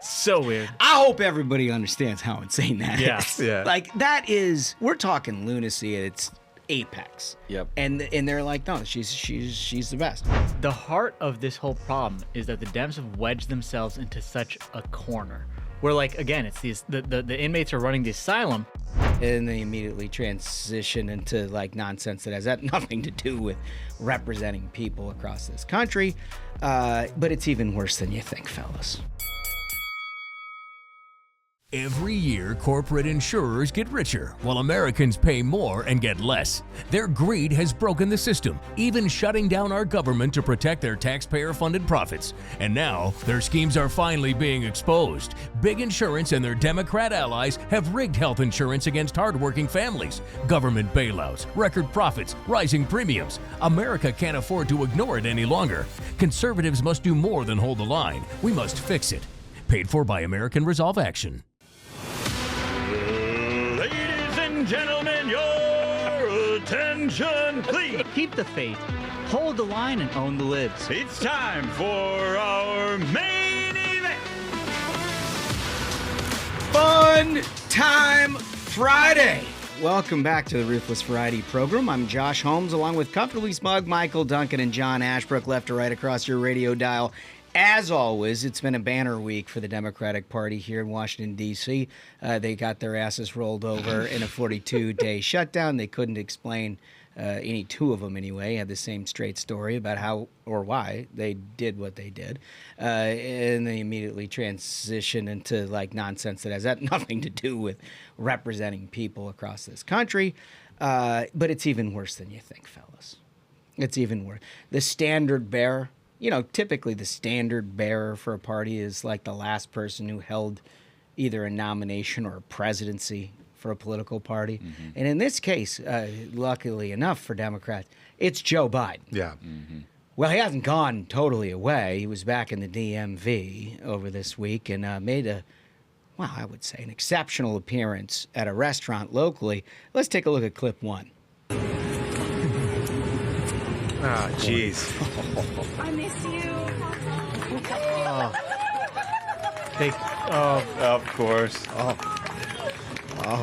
So weird. I hope everybody understands how insane that is. Yeah. Like, that is, we're talking lunacy at its apex. Yep. And they're like, no, she's the best. The heart of this whole problem is that the Dems have wedged themselves into such a corner where, like, again, it's these the inmates are running the asylum. And they immediately transition into like nonsense that has nothing to do with representing people across this country. But it's even worse than you think, fellas. Every year, corporate insurers get richer, while Americans pay more and get less. Their greed has broken the system, even shutting down our government to protect their taxpayer-funded profits. And now, their schemes are finally being exposed. Big Insurance and their Democrat allies have rigged health insurance against hardworking families. Government bailouts, record profits, rising premiums. America can't afford to ignore it any longer. Conservatives must do more than hold the line. We must fix it. Paid for by American Resolve Action. Ladies and gentlemen, your attention, please. Keep the faith, hold the line, and own the libs. It's time for our main event. Fun Time Friday. Welcome back to the Ruthless Variety Program. I'm Josh Holmes, along with Comfortably Smug, Michael Duncan, and John Ashbrook, left to right across your radio dial. As always, it's been a banner week for the Democratic Party here in Washington, D.C. They got their asses rolled over in a 42-day shutdown. They couldn't explain, any two of them anyway, had the same straight story about how or why they did what they did. And they immediately transition into like nonsense that has nothing to do with representing people across this country. But it's even worse than you think, fellas. It's even worse. The standard bearer. You know, typically the standard bearer for a party is like the last person who held either a nomination or a presidency for a political party. Mm-hmm. And in this case, luckily enough for Democrats, it's Joe Biden. Yeah. Mm-hmm. Well, he hasn't gone totally away. He was back in the DMV over this week and made I would say an exceptional appearance at a restaurant locally. Let's take a look at clip one. Oh, jeez. I miss you. Of course.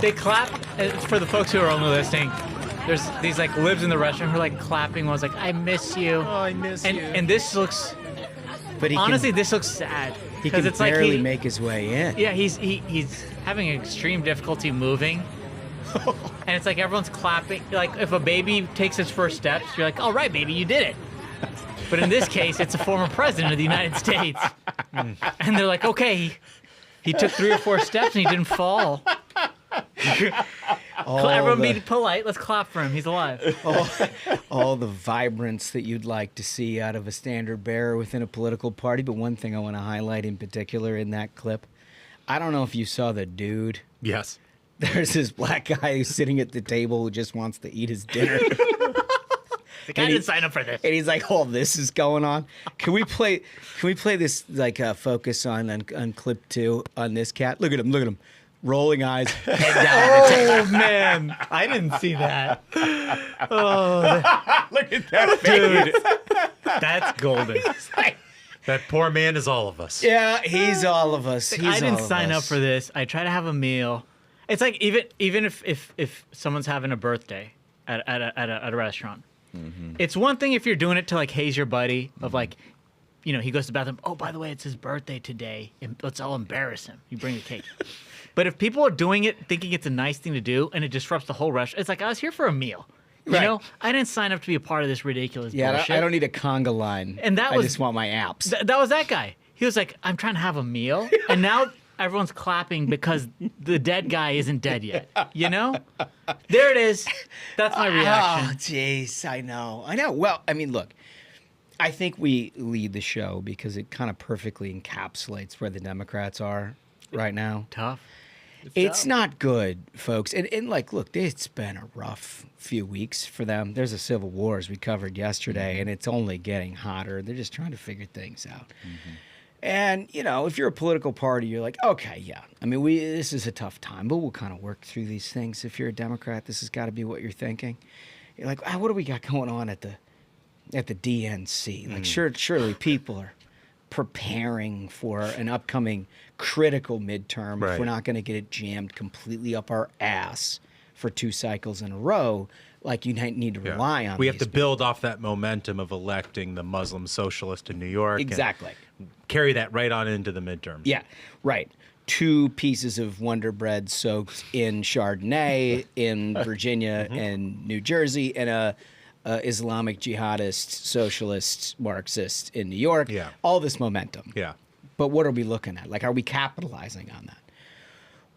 They clap for the folks who are only listening. There's these like libs in the restaurant who are like clapping. One's like, "I miss you." Oh, I miss you. And this looks. But honestly, this looks sad. He can it's barely like make his way in. Yeah, he's having extreme difficulty moving. And it's like everyone's clapping. Like if a baby takes its first steps, you're like, all right, baby, you did it. But in this case, it's a former president of the United States. And they're like, okay, he took 3 or 4 steps and he didn't fall. Everyone be polite. Let's clap for him. He's alive. All the vibrance that you'd like to see out of a standard bearer within a political party. But one thing I want to highlight in particular in that clip, I don't know if you saw the dude. Yes. There's this black guy who's sitting at the table who just wants to eat his dinner. The guy didn't sign up for this. And he's like, "Oh, this is going on. Can we play this like focus on clip 2 on this cat? Look at him, rolling eyes, head down. Oh man, I didn't see that. Look at that Dude, that's golden. That poor man is all of us. Yeah, he's all of us. I didn't sign up for this. I try to have a meal. It's like even if someone's having a birthday at a restaurant, mm-hmm. It's one thing if you're doing it to like haze your buddy of like, you know, he goes to the bathroom. Oh, by the way, it's his birthday today. Let's all embarrass him. You bring a cake. But if people are doing it thinking it's a nice thing to do and it disrupts the whole restaurant, it's like I was here for a meal. You know, I didn't sign up to be a part of this ridiculous bullshit. I don't need a conga line. And I just want my apps. That was that guy. He was like, I'm trying to have a meal, and now everyone's clapping because the dead guy isn't dead yet. You know? There it is. That's my reaction. Oh, jeez. I know. Well, I mean, look, I think we lead the show because it kind of perfectly encapsulates where the Democrats are right now. Tough. It's not good, folks. And like, look, it's been a rough few weeks for them. There's a civil war, as we covered yesterday, Mm-hmm. and it's only getting hotter. They're just trying to figure things out. Mm-hmm. And, you know, if you're a political party, you're like, okay, yeah. I mean, this is a tough time, but we'll kind of work through these things. If you're a Democrat, this has got to be what you're thinking. You're like, what do we got going on at the DNC? Like, surely people are preparing for an upcoming critical midterm, if Right. we're not going to get it jammed completely up our ass for 2 cycles in a row, like you need to rely on. We have these to build off that momentum of electing the Muslim socialist in New York. and Exactly. carry that right on into the midterms. Yeah, right. 2 pieces of Wonder Bread soaked in Chardonnay in Virginia and New Jersey, and a Islamic jihadist, socialist, Marxist in New York. Yeah. All this momentum. Yeah. But what are we looking at? Like, are we capitalizing on that?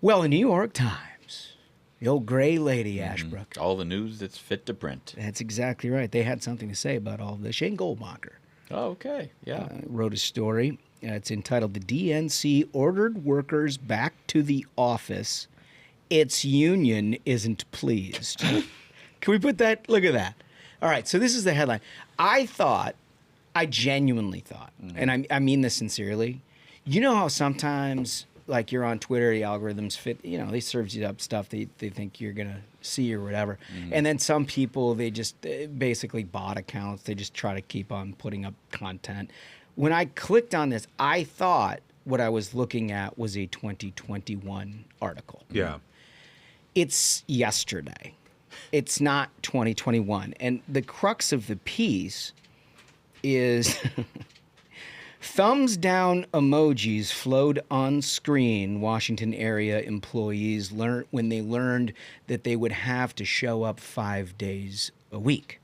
Well, the New York Times, the old gray lady, Ashbrook. All the news that's fit to print. That's exactly right. They had something to say about all of this. Shane Goldmacher Oh, okay. Yeah. wrote a story. It's entitled "The DNC Ordered Workers Back to the Office. Its Union Isn't Pleased." Can we put that? Look at that. All right, so this is the headline. I genuinely thought, and I mean this sincerely, you know how sometimes, like, you're on Twitter, the algorithms they serve you up stuff they think you're going to see or whatever. And then some people, they just basically bot accounts. They just try to keep on putting up content. When I clicked on this, I thought what I was looking at was a 2021 article. Yeah. It's yesterday. It's not 2021. And the crux of the piece is thumbs down emojis flowed on screen. Washington area employees learned when they learned that they would have to show up 5 days a week.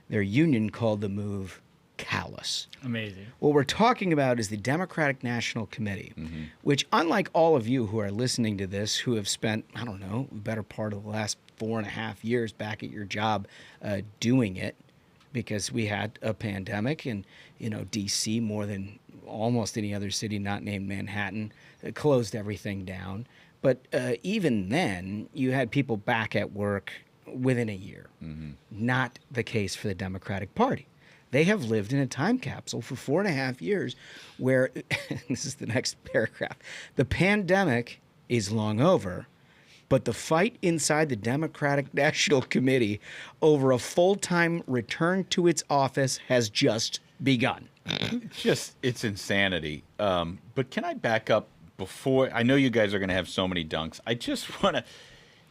Their union called the move callous. Amazing. What we're talking about is the Democratic National Committee, which, unlike all of you who are listening to this, who have spent, I don't know, the better part of the last 4.5 years back at your job doing it, because we had a pandemic, and D.C., more than almost any other city not named Manhattan, closed everything down. But even then, you had people back at work within a year. Not the case for the Democratic Party. They have lived in a time capsule for 4.5 years where, this is the next paragraph, the pandemic is long over, but the fight inside the Democratic National Committee over a full-time return to its office has just begun. It's insanity. But can I back up before? I know you guys are going to have so many dunks. I just want to.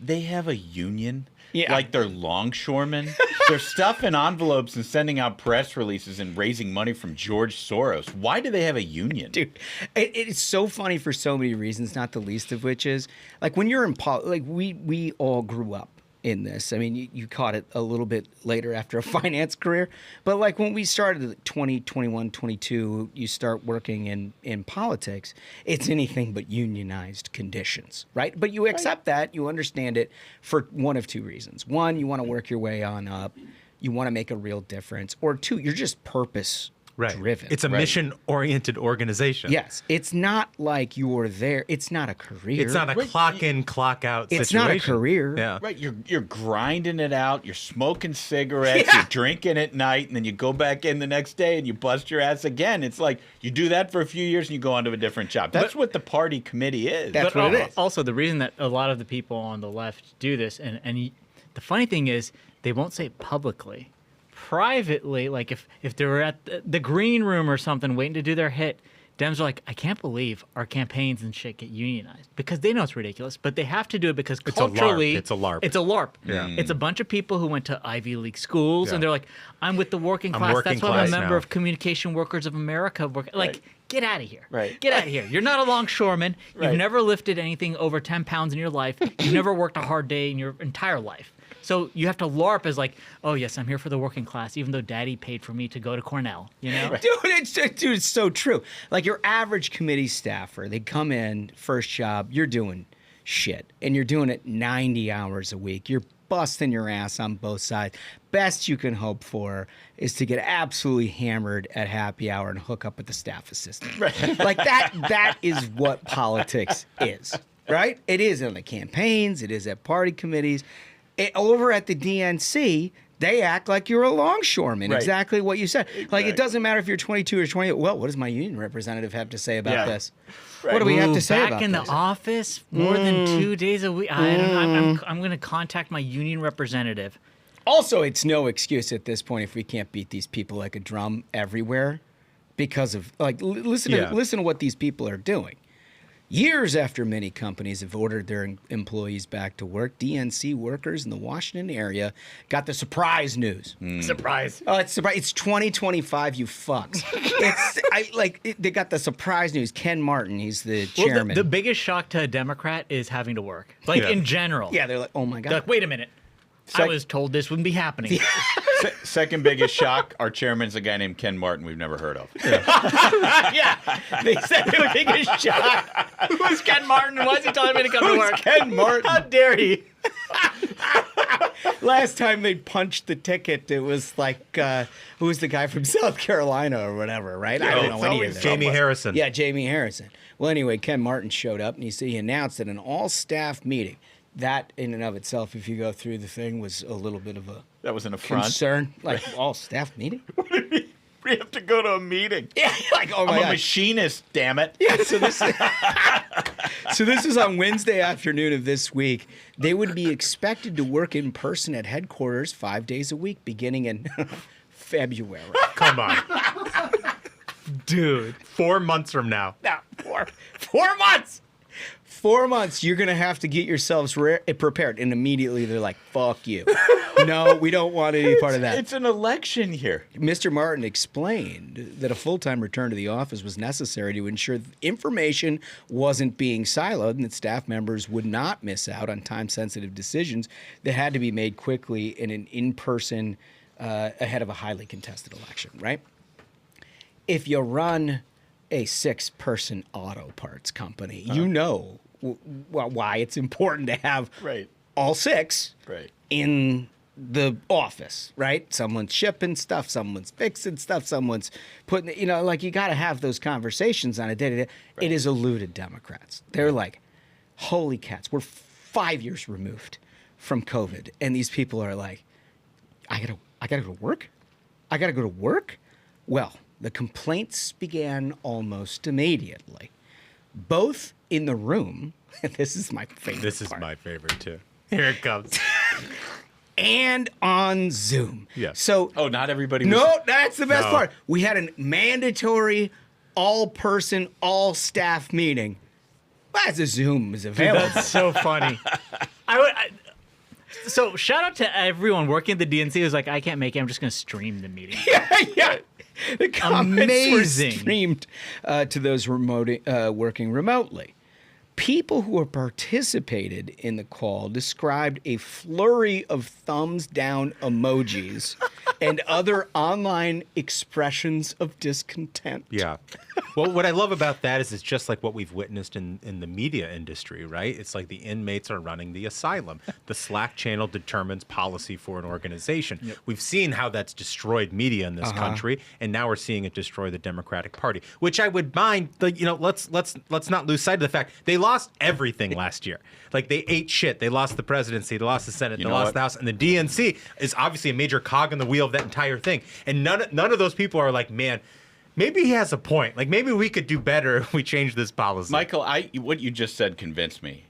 They have a union. Yeah. Like they're longshoremen. They're stuffing envelopes and sending out press releases and raising money from George Soros. Why do they have a union? Dude, it's so funny for so many reasons, not the least of which is, like, when you're in like, we all grew up in this. I mean, you caught it a little bit later after a finance career, but like when we started at 20, 21, 22, you start working in politics, it's anything but unionized conditions, right? But you accept that, you understand it for one of 2 reasons. One, you want to work your way on up, you want to make a real difference, or 2, you're just purpose driven. It's a mission-oriented organization. Yes. It's not like you're there. It's not a career. It's not a clock in, clock out situation. It's not a career. Yeah. Right, you're grinding it out. You're smoking cigarettes. You're drinking at night, and then you go back in the next day and you bust your ass again. It's like you do that for a few years and you go on to a different job. That's what the party committee is. That's what it is. Also, the reason that a lot of the people on the left do this, the funny thing is, they won't say it publicly. Privately, like if they were at the green room or something waiting to do their hit, Dems are like, I can't believe our campaigns and shit get unionized, because they know it's ridiculous, but they have to do it because culturally It's a LARP. It's a LARP. Yeah. It's a bunch of people who went to Ivy League schools, Yeah. and they're like, I'm with the working I'm class. working That's why I'm a class member now. of Communication Workers of America. Right. Get out of here. Right. Get out of here. You're not a longshoreman. Right. You've never lifted anything over 10 pounds in your life. You've never worked a hard day in your entire life. So you have to LARP as like, oh, yes, I'm here for the working class, even though daddy paid for me to go to Cornell, you know? Dude, it's so true. Like, your average committee staffer, they come in, first job, you're doing shit, and you're doing it 90 hours a week. You're busting your ass on both sides. Best you can hope for is to get absolutely hammered at happy hour and hook up with the staff assistant. Right. Like, that is what politics is, right? It is in the campaigns. It is at party committees. Over at the DNC, they act like you're a longshoreman. Right. Exactly what you said. Like, it doesn't matter if you're 22 or 28. Well, what does my union representative have to say about this? Right. What do we have to say back about in this? the office more than 2 days a week. I'm going to contact my union representative. Also, it's no excuse at this point if we can't beat these people like a drum everywhere. because of listen to what these people are doing. Years after many companies have ordered their employees back to work, DNC workers in the Washington area got the surprise news. Surprise. Oh, it's surprise! It's 2025, you fucks. They got the surprise news. Ken Martin, he's the chairman. The biggest shock to a Democrat is having to work, in general. Yeah, they're like, oh my god. They're like, wait a minute. I was told this wouldn't be happening. Second biggest shock, our chairman's a guy named Ken Martin we've never heard of. Yeah. The second biggest shock. Who's Ken Martin? Why is he telling me to come to work? Ken Martin? How dare he? Last time they punched the ticket, it was who was the guy from South Carolina or whatever, right? I don't know any of that. Jamie Harrison. Yeah, Jamie Harrison. Well, anyway, Ken Martin showed up and he announced at an all-staff meeting. That in and of itself, if you go through the thing, was a little bit of a That was an affront. concern. All-staff meeting? We have to go to a meeting. Yeah, oh my I'm God. a machinist, damn it. Yeah, so this is on Wednesday afternoon of this week. They would be expected to work in person at headquarters 5 days a week, beginning in February. Come on. Dude. 4 months from now. Now, 4 months. 4 months, you're going to have to get yourselves prepared. And immediately they're like, fuck you. No, we don't want any part of that. It's an election here. Mr. Martin explained that a full-time return to the office was necessary to ensure that information wasn't being siloed and that staff members would not miss out on time-sensitive decisions that had to be made quickly in person ahead of a highly contested election, right? If you run a 6-person auto parts company, you know why it's important to have all 6 in the office, right? Someone's shipping stuff, someone's fixing stuff, someone's putting, you got to have those conversations on a day-to-day. It has eluded Democrats. They're like, holy cats, we're 5 years removed from COVID, and these people are like, I gotta go to work? I gotta go to work? Well, the complaints began almost immediately. Both in the room, this is my favorite This is part, my favorite, too. Here it comes. and on Zoom. Yeah. So, not everybody was... No, that's the best No. part. We had a mandatory all-person, all-staff meeting. As a Zoom is available. That's so funny. So shout out to everyone working at the DNC who's like, I can't make it. I'm just going to stream the meeting. Yeah. The comments Amazing. were streamed to those working remotely. People who participated in the call described a flurry of thumbs down emojis and other online expressions of discontent. Yeah. Well, what I love about that is it's just like what we've witnessed in the media industry, right? It's like the inmates are running the asylum. The Slack channel determines policy for an organization. Yep. We've seen how that's destroyed media in this country, and now we're seeing it destroy the Democratic Party, which I would mind. Let's not lose sight of the fact they lost everything last year. Like, they ate shit. They lost the presidency. They lost the Senate. They lost the House. And the DNC is obviously a major cog in the wheel of that entire thing. And none of those people are like, man, maybe he has a point. Like, maybe we could do better if we change this policy. Michael, what you just said convinced me.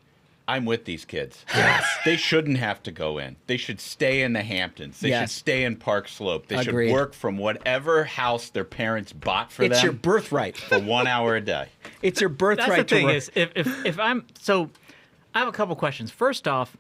I'm with these kids. Yes. They shouldn't have to go in. They should stay in the Hamptons. They should stay in Park Slope. They should work from whatever house their parents bought for them. It's your birthright. For 1 hour a day. It's your birthright. That's the thing is, if I'm so, I have a couple questions. First off,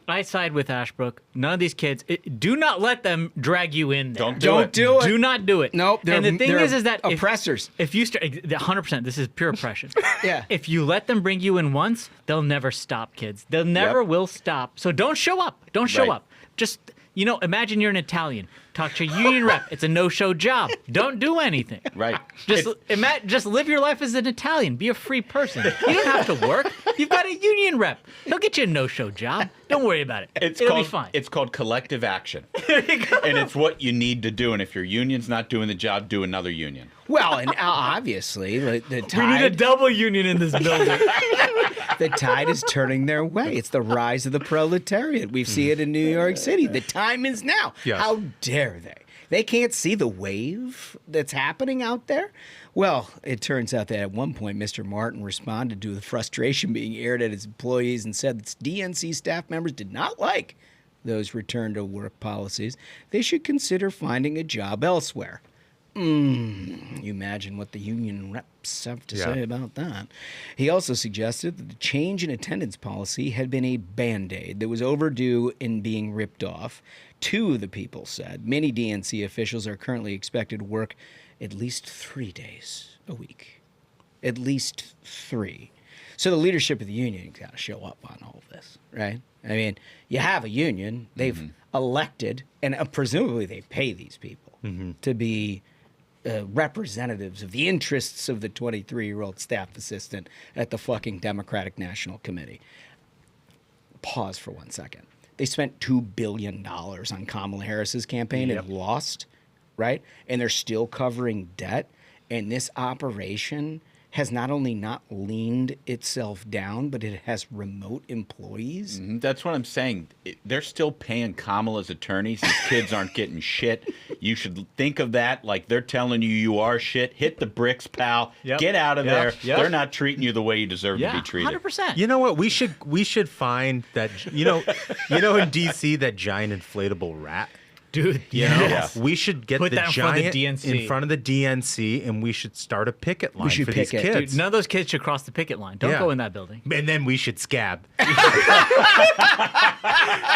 I side with Ashbrook. None of these kids, do not let them drag you in there. Don't do it. Do not do it. Nope. And the thing is that oppressors. If you start, 100%, this is pure oppression. Yeah. If you let them bring you in once, they'll never stop, kids. They'll never will stop. So don't show up. Don't show up. Just, imagine you're an Italian. Talk to a union rep. It's a no-show job. Don't do anything. Right. Just live your life as an Italian. Be a free person. You don't have to work. You've got a union rep. He'll get you a no-show job. Don't worry about it. It'll be fine. It's called collective action. And it's what you need to do. And if your union's not doing the job, do another union. Well, and obviously the tide. We need a double union in this building. The tide is turning their way. It's the rise of the proletariat. We see it in New York City. The time is now. Yes. How dare they? They can't see the wave that's happening out there? Well, it turns out that at one point, Mr. Martin responded to the frustration being aired at his employees and said that DNC staff members did not like those return to work policies. They should consider finding a job elsewhere. You imagine what the union reps have to say about that. He also suggested that the change in attendance policy had been a Band-Aid that was overdue in being ripped off. Two of the people said many DNC officials are currently expected to work at least 3 days a week. At least 3. So the leadership of the union got to show up on all of this, right? I mean, you have a union. They've elected, and presumably they pay these people to be representatives of the interests of the 23-year-old staff assistant at the fucking Democratic National Committee. Pause for 1 second. They spent $2 billion on Kamala Harris's campaign and lost, right? And they're still covering debt. And this operation has not only not leaned itself down, but it has remote employees. That's what I'm saying. They're still paying Kamala's attorneys. These kids aren't getting shit. You should think of that like they're telling you are shit. Hit the bricks, pal. Get out of there. They're not treating you the way you deserve to be treated. 100%. You know what? We should find that. You know in D.C. that giant inflatable rat. Dude, We should get Put the that in front of the giant DNC. in front of the DNC, and we should start a picket line should for these picket. kids. Dude, none of those kids should cross the picket line. Don't go in that building. And then we should scab.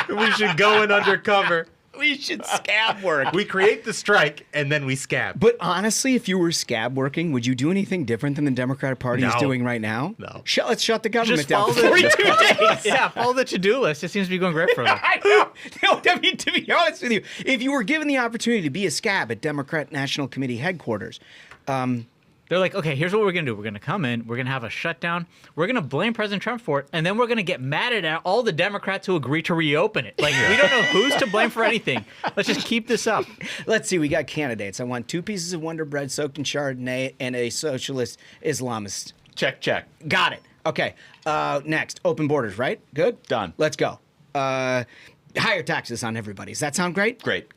We should go in undercover. We should scab work. We create the strike, and then we scab. But honestly, if you were scab working, would you do anything different than the Democratic Party is No. doing right now? No. Let's shut the government Just down follow for the 42 days. Yeah, follow the to-do list. It seems to be going great for them. I know. No, I mean, to be honest with you, if you were given the opportunity to be a scab at Democrat National Committee headquarters, They're like, okay, here's what we're going to do. We're going to come in. We're going to have a shutdown. We're going to blame President Trump for it. And then we're going to get mad at all the Democrats who agree to reopen it. Like, we don't know who's to blame for anything. Let's just keep this up. let's see, we got candidates. I want 2 pieces of Wonder Bread soaked in Chardonnay and a socialist Islamist. Check. Got it. Okay. Next, open borders, right? Good? Done. Let's go. Higher taxes on everybody. Does that sound great? Great.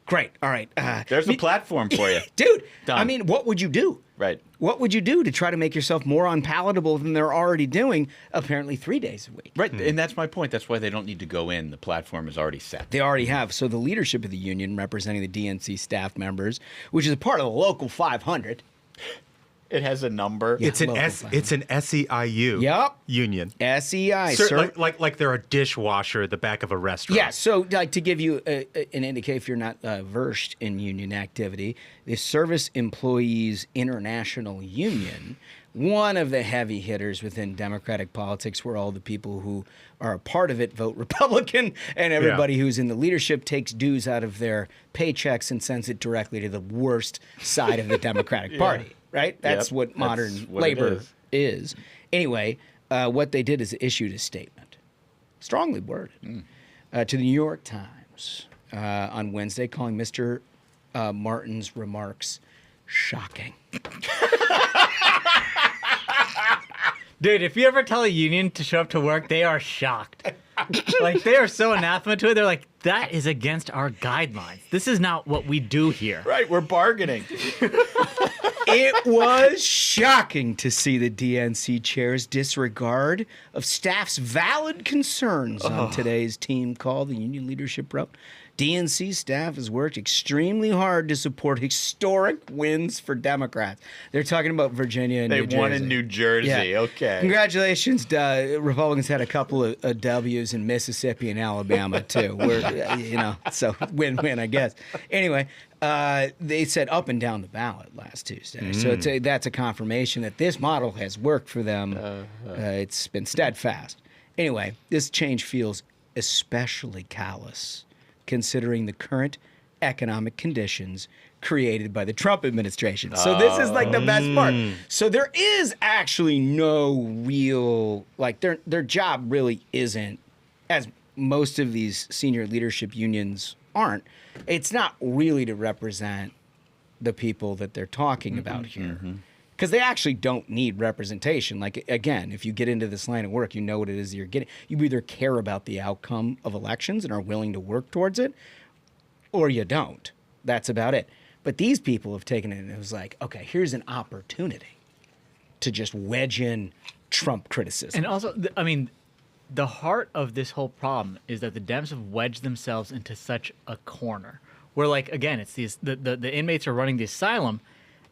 All right. There's a platform for you. Dude, Done. I mean, what would you do? Right. What would you do to try to make yourself more unpalatable than they're already doing, apparently 3 days a week? Right. And that's my point. That's why they don't need to go in. The platform is already set. They already have. So the leadership of the union, representing the DNC staff members, which is a part of the local 500. It has a number. Yeah. It's an local SEIU Yep. union. SEI, Sir, sir. like they're a dishwasher at the back of a restaurant. Yeah, so like to give you an indicator, if you're not versed in union activity, the Service Employees International Union, one of the heavy hitters within Democratic politics, where all the people who are a part of it vote Republican, and everybody who's in the leadership takes dues out of their paychecks and sends it directly to the worst side of the Democratic Party. Right? That's what modern what it labor is. Anyway, what they did is issued a statement, strongly worded, to the New York Times on Wednesday, calling Mr. Martin's remarks shocking. Dude, if you ever tell a union to show up to work, they are shocked. Like, they are so anathema to it. They're like, that is against our guidelines. This is not what we do here. Right. We're bargaining. It was shocking to see the DNC chair's disregard of staff's valid concerns on today's team call. The union leadership wrote, DNC staff has worked extremely hard to support historic wins for Democrats. They're talking about Virginia and They New Jersey. won in New Jersey. Yeah. Okay. Congratulations. Republicans had a couple of W's in Mississippi and Alabama, too. So win-win, I guess. Anyway, they said up and down the ballot last Tuesday. So that's a confirmation that this model has worked for them. It's been steadfast. Anyway, this change feels especially callous considering the current economic conditions created by the Trump administration. So this is like the best part. So there is actually no real, like their job really isn't, as most of these senior leadership unions aren't, it's not really to represent the people that they're talking about here. Because they actually don't need representation. Like, again, if you get into this line of work, you know what it is you're getting. You either care about the outcome of elections and are willing to work towards it, or you don't. That's about it. But these people have taken it and it was like, okay, here's an opportunity to just wedge in Trump criticism. And also, I mean, the heart of this whole problem is that the Dems have wedged themselves into such a corner where, like, again, it's these the inmates are running the asylum.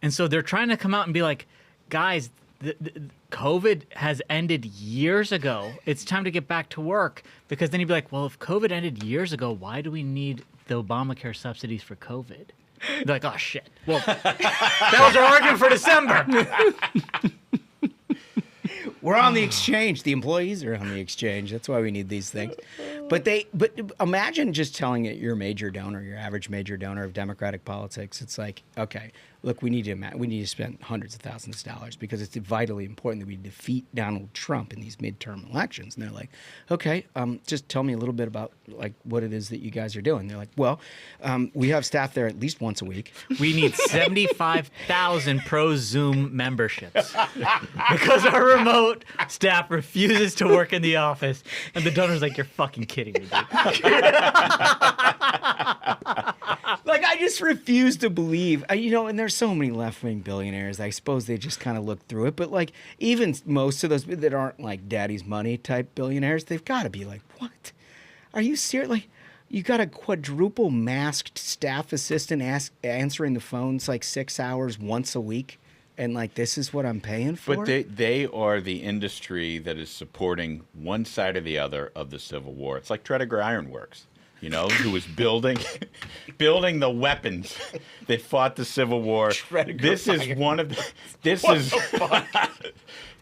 And so they're trying to come out and be like, guys, COVID has ended years ago. It's time to get back to work. Because then you'd be like, well, if COVID ended years ago, why do we need the Obamacare subsidies for COVID? They're like, oh, shit. Well, that was our argument for December. We're on the exchange. The employees are on the exchange. That's why we need these things. But imagine just telling it your major donor, your average major donor of Democratic politics. It's like, okay, look, we need to spend hundreds of thousands of dollars because it's vitally important that we defeat Donald Trump in these midterm elections. And they're like, okay, just tell me a little bit about like what it is that you guys are doing. They're like, well, we have staff there at least once a week. We need 75,000 pro Zoom memberships because our remote staff refuses to work in the office. And the donor's like, you're fucking kidding me, dude. Like, I just refuse to believe, and there's so many left-wing billionaires. I suppose they just kind of look through it. But, like, even most of those that aren't, like, daddy's money type billionaires, they've got to be like, what? Are you serious? Like, you got a quadruple masked staff assistant answering the phones, like, 6 hours once a week? And, like, this is what I'm paying for? But they are the industry that is supporting one side or the other of the Civil War. It's like Tredegar Ironworks, who was building the weapons that fought the Civil War.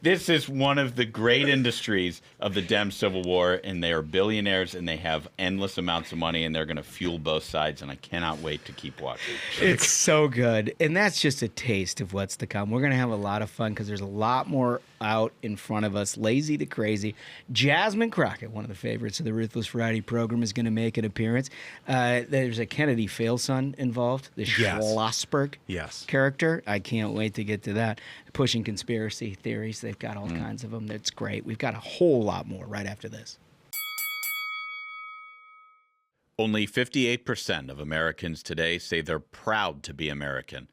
This is one of the great industries of the Dem Civil War, and they are billionaires, and they have endless amounts of money, and they're going to fuel both sides, and I cannot wait to keep watching. It's so good. And that's just a taste of what's to come. We're going to have a lot of fun because there's a lot more out in front of us. Lazy to Crazy. Jasmine Crockett, one of the favorites of the Ruthless Variety program, is going to make an appearance. There's a Kennedy Failson involved, the Schlossberg character. I can't wait to get to that. Pushing conspiracy theories. They've got all kinds of them. That's great. We've got a whole lot more right after this. Only 58% of Americans today say they're proud to be American.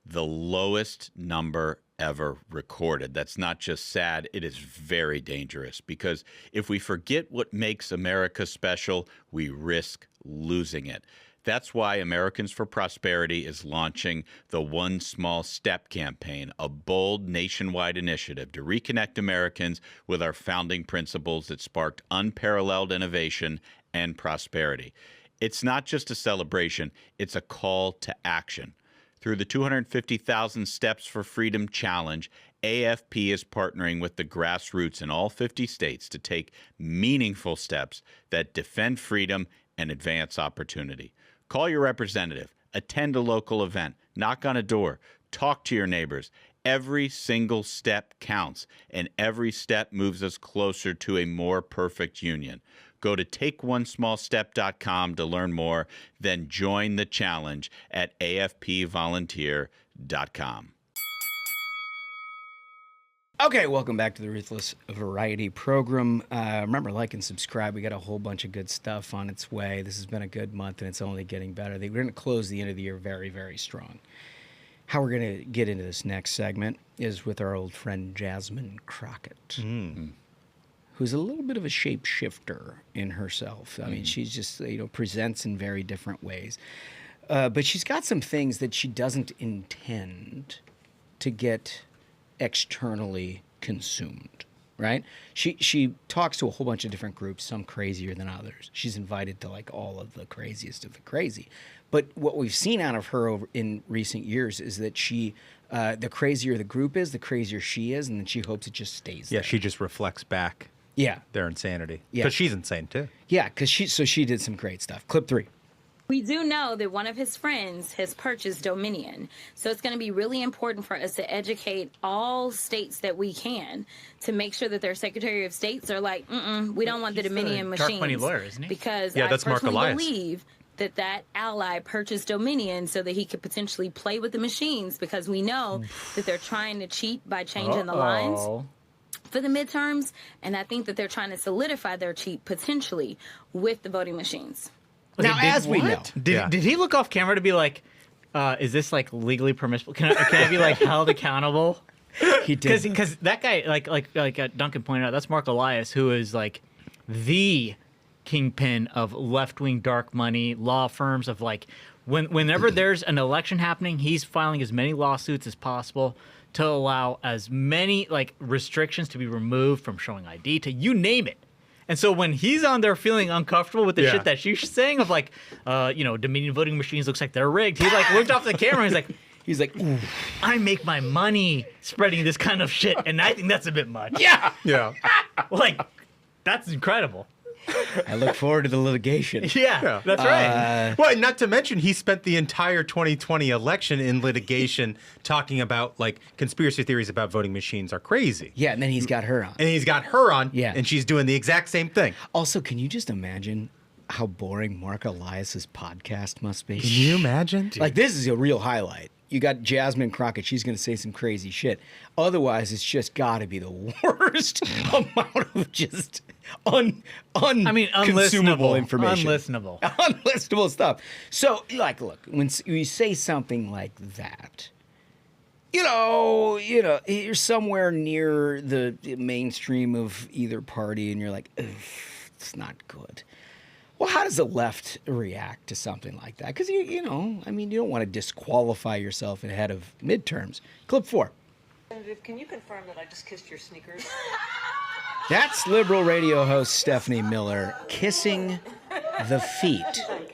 The lowest number ever recorded. That's not just sad, it is very dangerous, because if we forget what makes America special, we risk losing it. That's why Americans for Prosperity is launching the One Small Step campaign, a bold nationwide initiative to reconnect Americans with our founding principles that sparked unparalleled innovation and prosperity. It's not just a celebration, it's a call to action. Through the 250,000 Steps for Freedom Challenge, AFP is partnering with the grassroots in all 50 states to take meaningful steps that defend freedom and advance opportunity. Call your representative, attend a local event, knock on a door, talk to your neighbors. Every single step counts, and every step moves us closer to a more perfect union. Go to takeonesmallstep.com to learn more, then join the challenge at afpvolunteer.com. Okay, welcome back to the Ruthless Variety program. Remember, like and subscribe. We got a whole bunch of good stuff on its way. This has been a good month, and it's only getting better. We're going to close the end of the year very, very strong. How we're going to get into this next segment is with our old friend Jasmine Crockett, who's a little bit of a shapeshifter in herself. I mean, she's just, presents in very different ways. But she's got some things that she doesn't intend to get externally consumed, right? She talks to a whole bunch of different groups, some crazier than others. She's invited to like all of the craziest of the crazy. But what we've seen out of her in recent years is that she, the crazier the group is, the crazier she is, and then she hopes it just stays there. Yeah, she just reflects back their insanity. Yeah. Because she's insane too. Yeah, because she did some great stuff. Clip 3. We do know that one of his friends has purchased Dominion. So it's going to be really important for us to educate all states that we can to make sure that their Secretary of States are like, we don't want the Dominion machines. Dark money lawyer, isn't he? Because that's Mark Elias. Believe that ally purchased Dominion so that he could potentially play with the machines, because we know that they're trying to cheat by changing the lines for the midterms. And I think that they're trying to solidify their cheat potentially with the voting machines. Now, as we know, did he look off camera to be like, is this like legally permissible? Can I be like held accountable? He did. Because that guy, like Duncan pointed out, that's Mark Elias, who is like the kingpin of left-wing dark money law firms, of like Whenever there's an election happening, he's filing as many lawsuits as possible to allow as many like restrictions to be removed from showing ID to you name it. And so when he's on there feeling uncomfortable with the shit that she's saying of like, Dominion voting machines looks like they're rigged, he like looked off the camera and he's like, ooh, I make my money spreading this kind of shit, and I think that's a bit much. Yeah. Yeah. Like, that's incredible. I look forward to the litigation. Yeah, that's right. Well, not to mention he spent the entire 2020 election in litigation talking about like conspiracy theories about voting machines are crazy. Yeah, and then he's got her on. And he's got her on, Yeah. and she's doing the exact same thing. Also, can you just imagine how boring Mark Elias's podcast must be? Can you imagine? Like, this is a real highlight. You got Jasmine Crockett. She's going to say some crazy shit. Otherwise, it's just got to be the worst amount of just unconsumable information. Unlistenable. Unlistenable stuff. So, like, look, when you say something like that, you're somewhere near the mainstream of either party, and you're like, it's not good. Well, how does the left react to something like that? Because, you don't want to disqualify yourself ahead of midterms. Clip 4. Representative, can you confirm that I just kissed your sneakers? That's liberal radio host Stephanie Miller kissing the feet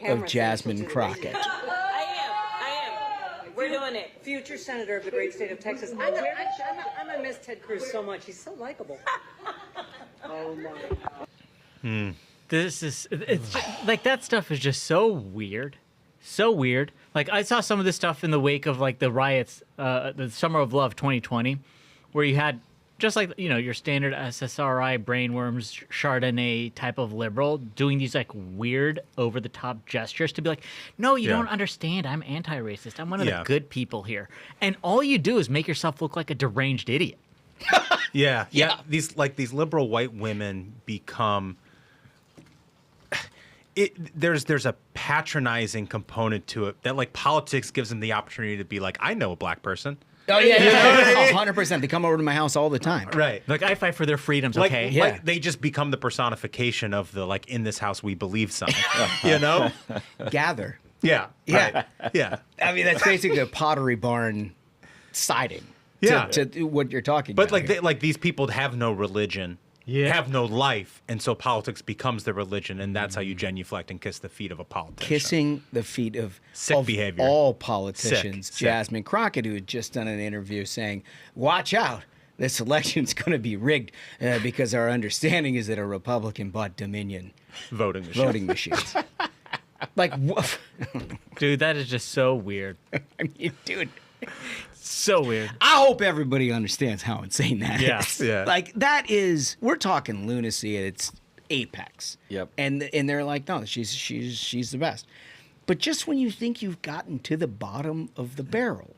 of Jasmine Crockett. I am. We're doing it. Future senator of the great state of Texas. I'm a miss Ted Cruz so much. He's so likable. Oh, my God. It's just, like, that stuff is just so weird. So weird. Like, I saw some of this stuff in the wake of, like, the riots, the Summer of Love 2020, where you had just like, your standard SSRI, brainworms, Chardonnay type of liberal doing these, like, weird, over-the-top gestures to be like, no, you don't understand. I'm anti-racist. I'm one of the good people here. And all you do is make yourself look like a deranged idiot. Yeah. These liberal white women become... There's a patronizing component to it that, like, politics gives them the opportunity to be like, I know a black person. Oh, yeah. 100%. They come over to my house all the time. Right. Like, I fight for their freedoms, Like, okay? like they just become the personification of the, like, in this house we believe something. Gather. Yeah. Yeah. Right. Yeah. I mean, that's basically a Pottery Barn siding to what you're talking But, about. like, these people have no religion. Have no life, and so politics becomes the religion, and that's how you genuflect and kiss the feet of a politician. Kissing the feet of behavior. All politicians. Sick. Jasmine Crockett, who had just done an interview saying, watch out, this election's going to be rigged because our understanding is that a Republican bought Dominion voting machines. Like, Dude, that is just so weird. I mean, dude. So weird. I hope everybody understands how insane that is. Yeah. Like, that is, we're talking lunacy at its apex. Yep. And they're like, no, she's the best. But just when you think you've gotten to the bottom of the barrel,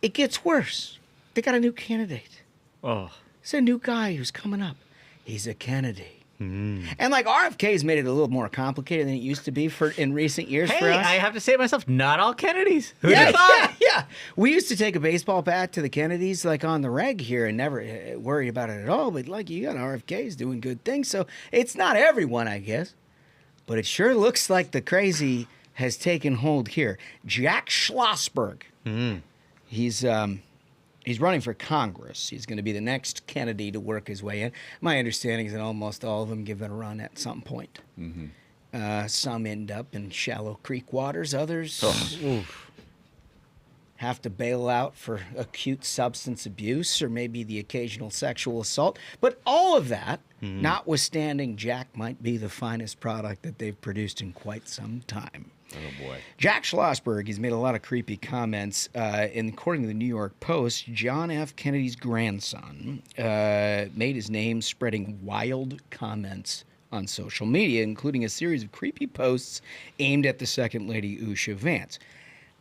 it gets worse. They got a new candidate. Oh. It's a new guy who's coming up. He's a Kennedy. And, like, RFK's made it a little more complicated than it used to be in recent years for Hey, us. I have to say it myself, not all Kennedys. Yeah. We used to take a baseball bat to the Kennedys, like, on the reg here and never worry about it at all. But, like, you got RFKs doing good things. So it's not everyone, I guess. But it sure looks like the crazy has taken hold here. Jack Schlossberg. He's running for Congress. He's going to be the next Kennedy to work his way in. My understanding is that almost all of them give it a run at some point. Some end up in shallow creek waters. Others have to bail out for acute substance abuse or maybe the occasional sexual assault. But all of that, notwithstanding, Jack might be the finest product that they've produced in quite some time. Oh, boy. Jack Schlossberg, he's made a lot of creepy comments. And according to the New York Post, John F. Kennedy's grandson made his name spreading wild comments on social media, including a series of creepy posts aimed at the Second Lady, Usha Vance.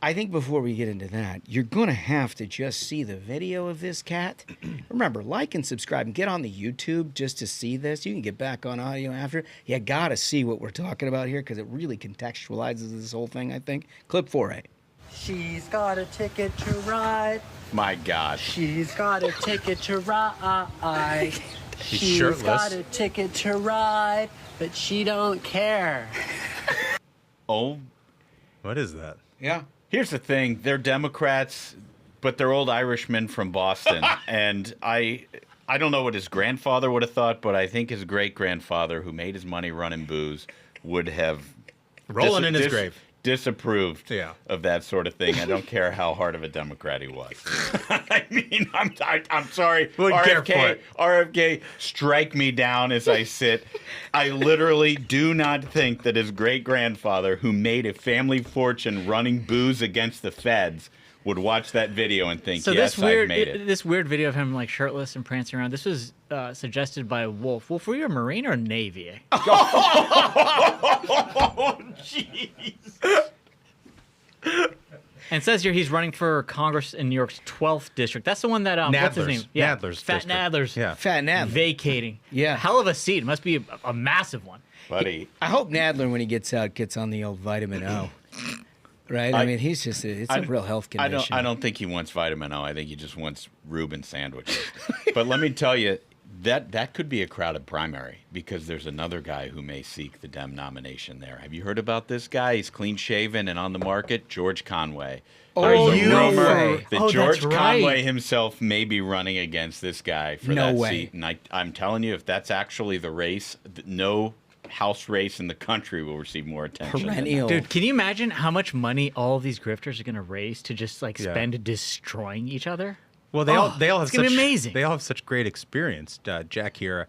I think before we get into that, you're going to have to just see the video of this cat. Remember, like and subscribe and get on the YouTube just to see this. You can get back on audio after. You got to see what we're talking about here because it really contextualizes this whole thing, I think. Clip 4A. She's got a ticket to ride. My God. She's got a ticket to ride. She's shirtless. Got a ticket to ride, but she don't care. Oh, What is that? Yeah. Here's the thing. They're Democrats, but they're old Irishmen from Boston. And I don't know what his grandfather would have thought, but I think his great-grandfather, who made his money running booze, would have... Rolling in his grave. Disapproved Yeah. of that sort of thing. I don't care how hard of a Democrat he was. I mean, I'm sorry. Wouldn't care for it. RFK, strike me down as I sit. I literally do not think that his great-grandfather, who made a family fortune running booze against the feds, would watch that video and think, So yes, I've made it. this weird video of him like shirtless and prancing around. This was suggested by Wolf. Wolf, were you a Marine or a Navy? Oh, jeez. And it says here he's running for Congress in New York's 12th district. That's the one that what's his name? Nadler's. Nadler's Fat district. Nadler's. Yeah. Fat Nadler. Vacating. Yeah. Hell of a seat. It must be a massive one. Buddy. I hope Nadler, when he gets out, gets on the old vitamin O. Right? I mean, he's just, it's a real health condition. I don't think he wants vitamin O. I think he just wants Reuben sandwiches. But let me tell you, that could be a crowded primary because there's another guy who may seek the Dem nomination there. Have you heard about this guy? He's clean-shaven and on the market, George Conway. Oh, There's a no rumor way. that Oh, George that's right. Conway himself may be running against this guy for No that way. seat. And I'm telling you, if that's actually the race, no House race in the country will receive more attention. than that. Perennial. Dude, can you imagine how much money all of these grifters are going to raise to just like Yeah. spend destroying each other? Well, they all have it's gonna such be amazing. They all have such great experience. Jack here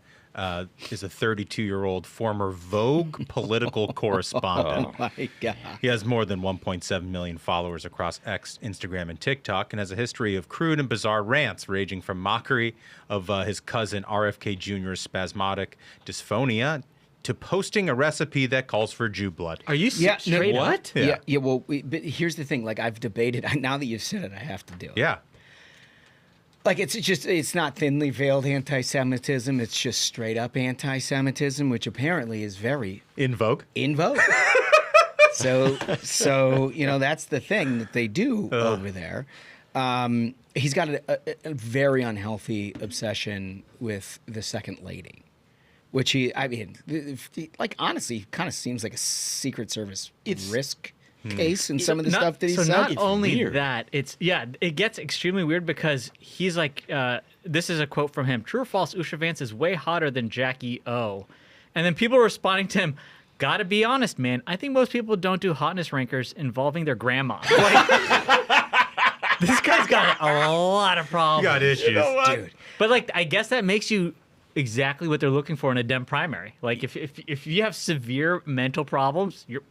is a 32-year-old former Vogue political correspondent. Oh, my God. He has more than 1.7 million followers across X, Instagram, and TikTok, and has a history of crude and bizarre rants ranging from mockery of his cousin RFK Jr.'s spasmodic dysphonia to posting a recipe that calls for Jew blood. Are you straight up? What? Yeah. Yeah. Well, but here's the thing. Like, I've debated. Now that you've said it, I have to do it. Yeah. Like, it's not thinly veiled anti-Semitism. It's just straight up anti-Semitism, which apparently is very In vogue. in vogue. so that's the thing that they do over there. He's got a very unhealthy obsession with the second lady, which honestly kind of seems like a Secret Service risk case in some of the stuff that he so said. not It's only weird. that, it gets extremely weird because he's like, this is a quote from him: "True or false? Usha Vance is way hotter than Jackie O," and then people are responding to him. Gotta be honest, man. I think most people don't do hotness rankers involving their grandma. Like, this guy's got a lot of problems. You got issues. Dude. But like, I guess that makes you exactly what they're looking for in a Dem primary. Like, if you have severe mental problems, your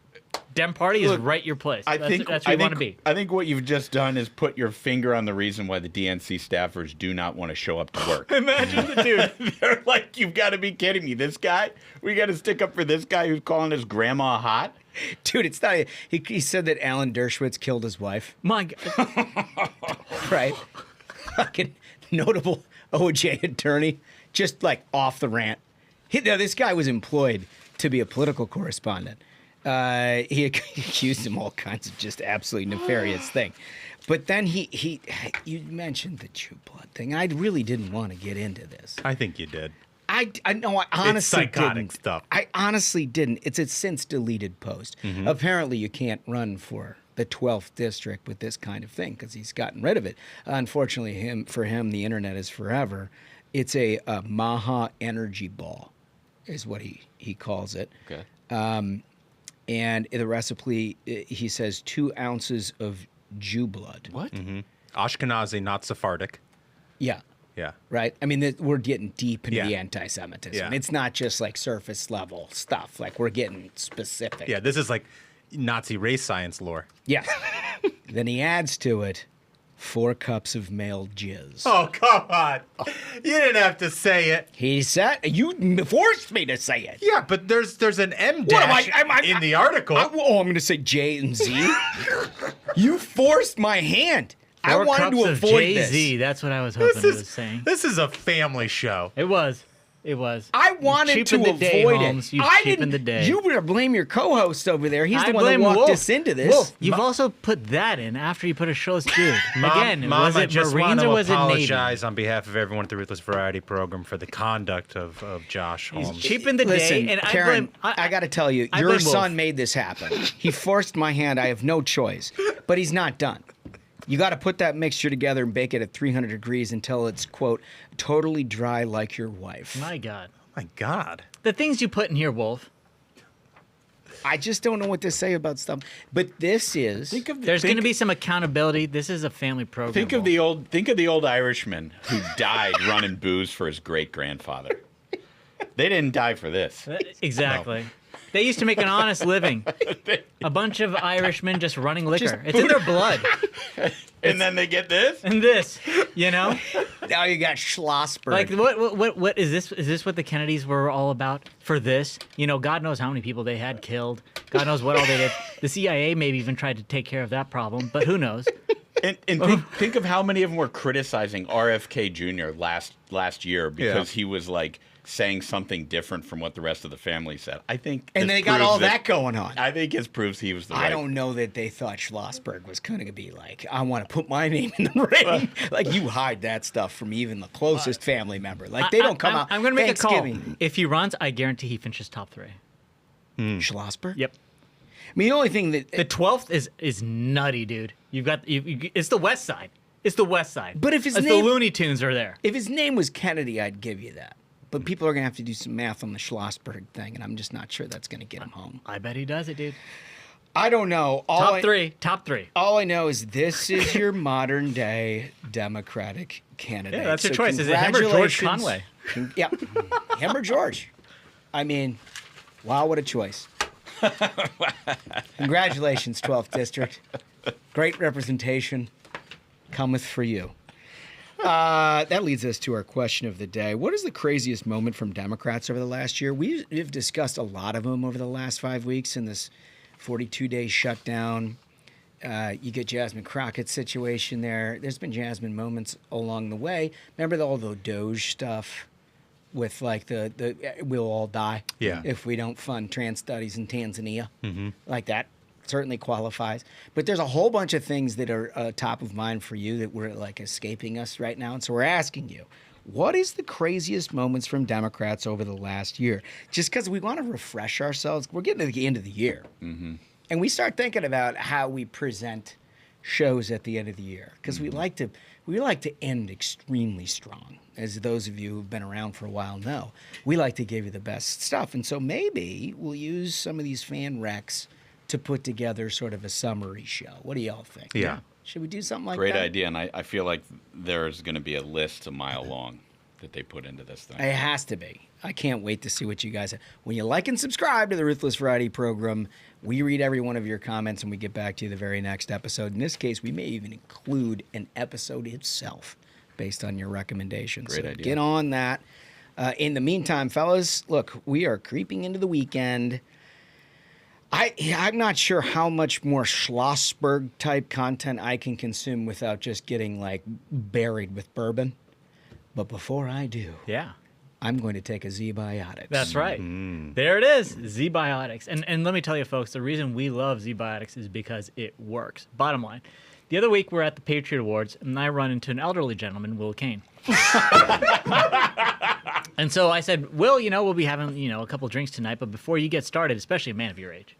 Dem party is right your place. That's where you want to be. I think what you've just done is put your finger on the reason why the DNC staffers do not want to show up to work. Imagine the dude. They're like, you've got to be kidding me. This guy? We got to stick up for this guy who's calling his grandma hot? Dude, it's not. He said that Alan Dershowitz killed his wife. My God. Right? Fucking notable OJ attorney, just like off the rant. This guy was employed to be a political correspondent. He accused him all kinds of just absolutely nefarious thing. But then you mentioned the Jew blood thing. I really didn't want to get into this. I think you did. I know. I honestly psychotic didn't. stuff. I honestly didn't. It's a since deleted post. Apparently, you can't run for the 12th district with this kind of thing because he's gotten rid of it. Unfortunately, for him, the internet is forever. It's a Maha energy ball, is what he calls it. Okay. And the recipe, he says 2 ounces of Jew blood. What? Ashkenazi, not Sephardic. Yeah. Yeah. Right? I mean, we're getting deep into Yeah. the anti-Semitism. Yeah. It's not just like surface level stuff. Like, we're getting specific. Yeah, this is like Nazi race science lore. Yeah. Then he adds to it 4 cups of male jizz. Oh, come on. You didn't have to say it. He said, you forced me to say it. Yeah, but there's an M What am dash I- in the article. I'm going to say J and Z. You forced my hand. I 4 wanted cups to of avoid Jay-Z. this. That's what I was hoping it was saying. This is a family show. It was. It was. I wanted to Cheapened the day, avoid Holmes. it. You I cheapened didn't. the day. You would blame your co-host over there. He's I the one that blame walked Wolf. us into this. Wolf, you've also put that in after you put a Schloss dude. Again, Mom, was I it just Marines want or to was it Navy? apologize on behalf of everyone at the Ruthless Variety Program for the conduct of Josh He's Holmes. cheapened the Listen, day, and Karen, I blame. I got to tell you, I your blame son Wolf. made this happen. He forced my hand. I have no choice. But he's not done. You got to put that mixture together and bake it at 300 degrees until it's, quote, totally dry like your wife. My God, My God. the things you put in here, Wolf. I just don't know what to say about stuff. But this is... There's going to be some accountability. This is a family program. Think of Wolf. the old Irishman who died running booze for his great grandfather. They didn't die for this. Exactly. They used to make an honest living. A bunch of Irishmen just running liquor. It's in their blood. And then they get this? And this, you know? Now you got Schlossberg. Like what is this? Is this what the Kennedys were all about for this? You know, God knows how many people they had killed. God knows what all they did. The CIA maybe even tried to take care of that problem, but who knows? And think of how many of them were criticizing RFK Jr. last year because he was like saying something different from what the rest of the famamy said. I think, and they got all that going on. I think it proves he was the right. I don't know that they thought Schlossberg was going to be like, I want to put my name in the ring. Like, you hide that stuff from even the closest family member. Like, they don't come out. I'm going to make a call. Thanksgiving. If he runs, I guarantee he finishes top 3. Schlossberg? Yep. I mean, the only thing that... The 12th is nutty, dude. You've got it's the West Side. It's the West Side. But if his the name- Looney Tunes are there. If his name was Kennedy, I'd give you that. But people are going to have to do some math on the Schlossberg thing, and I'm just not sure that's going to get him home. I bet he does it, dude. I don't know. Top three. All I know is this is your modern day Democratic candidate. Yeah, that's your choice. Is it him or George Conway? Yeah, him or George. I mean, wow, what a choice. Congratulations, 12th District. Great representation cometh for you. That leads us to our question of the day. What is the craziest moment from Democrats over the last year? We've discussed a lot of them over the last 5 weeks in this 42-day shutdown. You get Jasmine Crockett's situation there. There's been Jasmine moments along the way. Remember all the Doge stuff with like the we'll all die if we don't fund trans studies in Tanzania. Like that certainly qualifies. But there's a whole bunch of things that are top of mind for you that were like escaping us right now. And so we're asking you, what is the craziest moments from Democrats over the last year? Just because we want to refresh ourselves. We're getting to the end of the year. And we start thinking about how we present shows at the end of the year. Because we like to end extremely strong. As those of you who've been around for a while know, we like to give you the best stuff. And so maybe we'll use some of these fan recs to put together sort of a summary show. What do y'all think? Yeah. Should we do something like Great that? idea, and I feel like there's going to be a list a mile long that they put into this thing. It has to be. I can't wait to see what you guys have. When you like and subscribe to the Ruthless Variety program, we read every one of your comments and we get back to you the very next episode. In this case, we may even include an episode itself based on your recommendations. Great so idea. get on that. In the meantime, fellas, look, we are creeping into the weekend. I'm not sure how much more Schlossberg type content I can consume without just getting like buried with bourbon. But before I do, I'm going to take a Z-Biotics. That's right. There it is, Z-Biotics. And let me tell you, folks, the reason we love Z-Biotics is because it works. Bottom line. The other week, we're at the Patriot Awards, and I run into an elderly gentleman, Will Kane. And so I said, Will, we'll be having, a couple drinks tonight, but before you get started, especially a man of your age,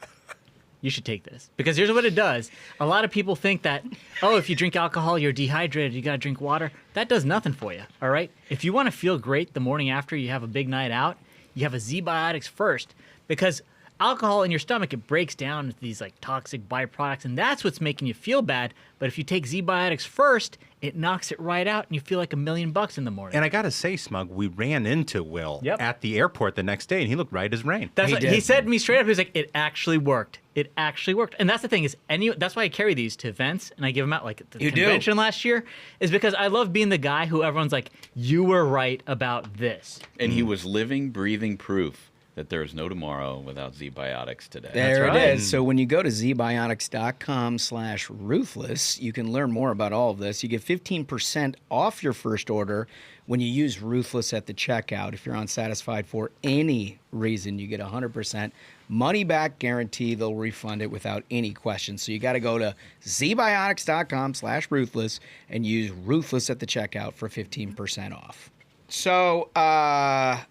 you should take this. Because here's what it does. A lot of people think that, if you drink alcohol, you're dehydrated, you got to drink water. That does nothing for you, all right? If you want to feel great the morning after you have a big night out, you have a Z-Biotics first. Because alcohol in your stomach, it breaks down into these like toxic byproducts, and that's what's making you feel bad. But if you take Z-Biotics first, it knocks it right out, and you feel like $1 million in the morning. And I gotta say, Smug, we ran into Will Yep. at the airport the next day, and he looked right as rain. That's what, he said to me straight up. He was like, "It actually worked. It actually worked." And that's the thing is, that's why I carry these to events and I give them out like at the convention last year. Is because I love being the guy who everyone's like, "You were right about this." And he was living, breathing proof that there is no tomorrow without Z-Biotics today. There That's right. it is. So when you go to zbiotics.com/ruthless, you can learn more about all of this. You get 15% off your first order when you use Ruthless at the checkout. If you're unsatisfied for any reason, you get 100% money back guarantee. They'll refund it without any questions. So you got to go to zbiotics.com/ruthless and use Ruthless at the checkout for 15% off. So our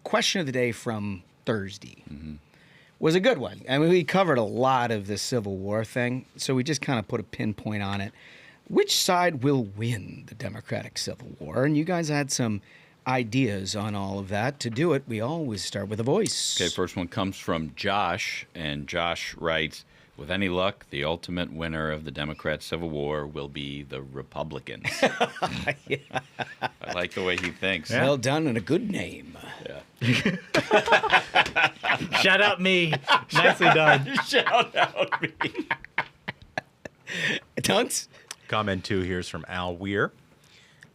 question of the day from Thursday was a good one. I mean, we covered a lot of the Civil War thing, so we just kind of put a pinpoint on it. Which side will win the Democratic Civil War? And you guys had some ideas on all of that. To do it, we always start with a voice. Okay, first one comes from Josh, and Josh writes, with any luck, the ultimate winner of the Democrat Civil War will be the Republicans. I like the way he thinks. Well done and a good name. Yeah. Shout out me. Nicely done. Shout out me. Tunks? Comment 2 here is from Al Weir.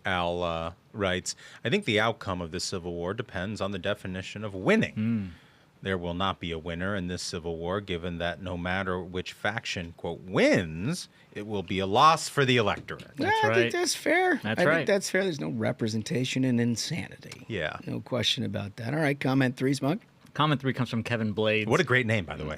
Al writes, I think the outcome of the Civil War depends on the definition of winning. There will not be a winner in this Civil War, given that no matter which faction, quote, wins, it will be a loss for the electorate. I think right. that's fair. That's I right. think that's fair. There's no representation in insanity. Yeah. No question about that. All right, comment 3, Smug. Comment 3 comes from Kevin Blades. What a great name, by the way.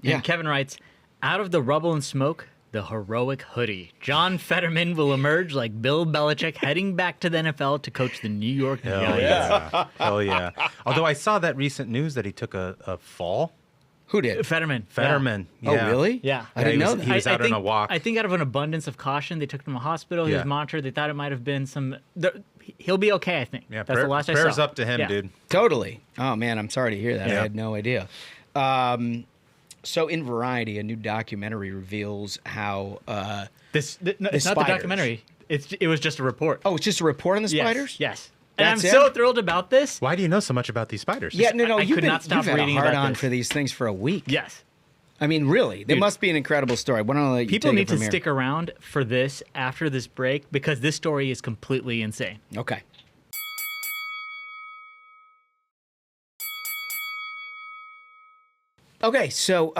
Yeah. And Kevin writes, out of the rubble and smoke, the heroic hoodie. John Fetterman will emerge like Bill Belichick heading back to the NFL to coach the New York Hell Giants. yeah. Hell yeah. Although I saw that recent news that he took a fall. Who did? Fetterman. Fetterman. Oh, Yeah. really? Yeah. I didn't know He that. was out on think, a walk. I think out of an abundance of caution, they took him to a hospital. He Yeah. was monitored. They thought it might have been some... He'll be okay, I think. Yeah, That's the last I saw. prayers up to him, Yeah. dude. Totally. Oh, man, I'm sorry to hear that. I Yeah. had no idea. So in Variety, a new documentary reveals how... It's not the spiders. documentary. It was just a report. Oh, it's just a report on the spiders? Yes. And I'm That's so it? thrilled about this. Why do you know so much about these spiders? Yeah, no, I you've could not stop you've had reading a hard about on this. for these things for a week. Yes. I mean, really, they Dude. must be an incredible story. Why don't I let you People take need it to from here? stick around for this after this break because this story is completely insane. Okay. Okay, so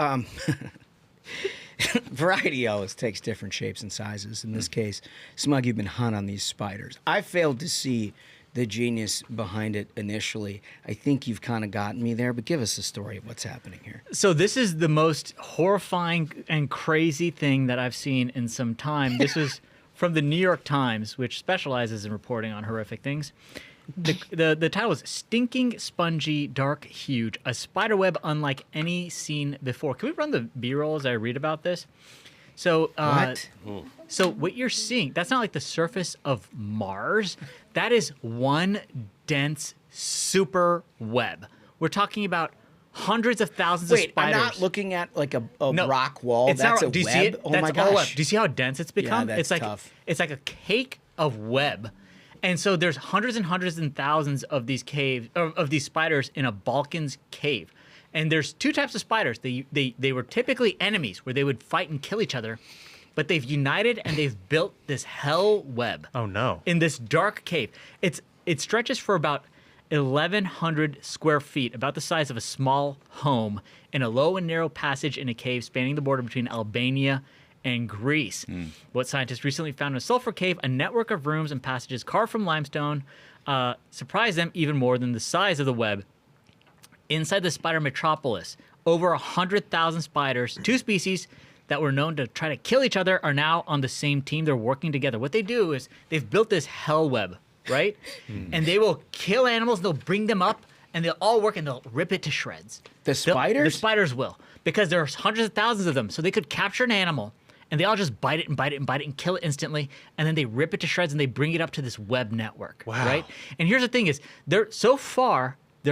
Variety always takes different shapes and sizes. In this case, Smug, you've been hung on these spiders. I failed to see the genius behind it initially. I think you've kind of gotten me there, but give us a story of what's happening here. So this is the most horrifying and crazy thing that I've seen in some time. This was from the New York Times, which specializes in reporting on horrific things. The title is Stinking, Spongy, Dark, Huge, a spiderweb unlike any seen before. Can we run the B-roll as I read about this? So, What? So what you're seeing, that's not like the surface of Mars. That is one dense super web. We're talking about hundreds of thousands of Wait, spiders. I'm not looking at like a No, rock wall. it's That's not, a do you web? see it? Oh That's my all web. gosh. Do you see how dense it's become? that's it's like tough. It's like a cake of web. And so there's hundreds and thousands of these caves of these spiders in a Balkans cave. And there's two types of spiders. They were typically enemies where they would fight and kill each other, but they've united and they've built this hell web. Oh, no. In this dark cave. It stretches for about 1,100 square feet, about the size of a small home, in a low and narrow passage in a cave spanning the border between Albania and Greece. What scientists recently found in a sulfur cave, a network of rooms and passages carved from limestone, surprised them even more than the size of the web. Inside the spider metropolis, over 100,000 spiders, two species that were known to try to kill each other, are now on the same team. They're working together. What they do is they've built this hell web, right? And they will kill animals, they'll bring them up, and they'll all work and they'll rip it to shreds. The spiders? The spiders will, because there's hundreds of thousands of them. So they could capture an animal, and they all just bite it and bite it and bite it and kill it instantly, and then they rip it to shreds and they bring it up to this web network, right? And here's the thing is, they're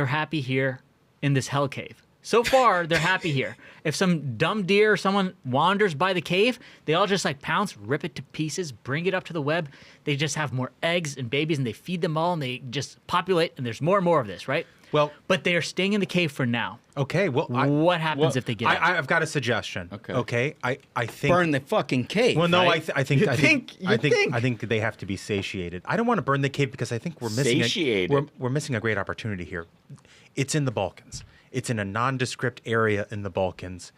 happy here in this hell cave. So far, they're happy here. If some dumb deer or someone wanders by the cave, they all just like pounce, rip it to pieces, bring it up to the web. They just have more eggs and babies, and they feed them all, and they just populate, and there's more and more of this, right? Well, but they are staying in the cave for now. Okay, well, what happens if they get out? I've got a suggestion. Okay, I think burn the fucking cave. Well, no, right? I think they have to be satiated. I don't want to burn the cave because I think we're missing we're missing a great opportunity here. It's in the Balkans. It's in a nondescript area in the Balkans.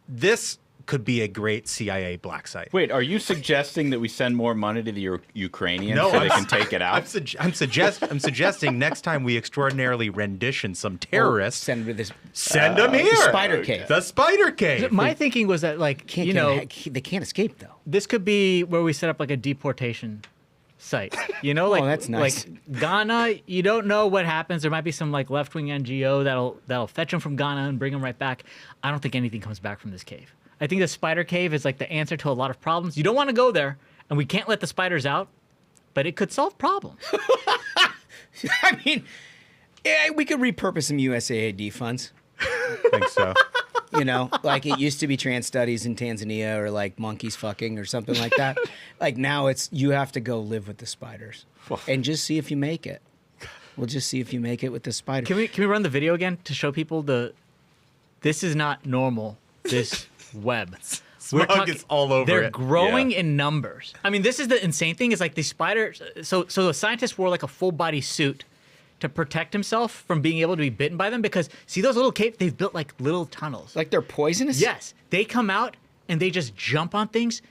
This could be a great CIA black site. Wait, are you suggesting that we send more money to the Ukrainians so they can take it out? I'm suggesting next time we extraordinarily rendition some terrorists, send them here. The spider cave. The spider cave. My thinking was that, like, they can't escape though. This could be where we set up like a deportation site. You know, like that's nice. Like Ghana, you don't know what happens. There might be some like left-wing NGO that'll fetch them from Ghana and bring them right back. I don't think anything comes back from this cave. I think the spider cave is like the answer to a lot of problems. You don't want to go there, and we can't let the spiders out, but it could solve problems. I mean, we could repurpose some USAID funds. I think so. You know, like it used to be trans studies in Tanzania or like monkeys fucking or something like that. Like now it's you have to go live with the spiders and just see if you make it. We'll just see if you make it with the spiders. Can we run the video again to show people this is not normal. This web. Smog is all over They're it. growing in numbers. I mean, this is the insane thing is like the spiders. So the scientist wore like a full body suit to protect himself from being able to be bitten by them because see those little caves, they've built like little tunnels. Like they're poisonous? Yes. They come out and they just jump on things,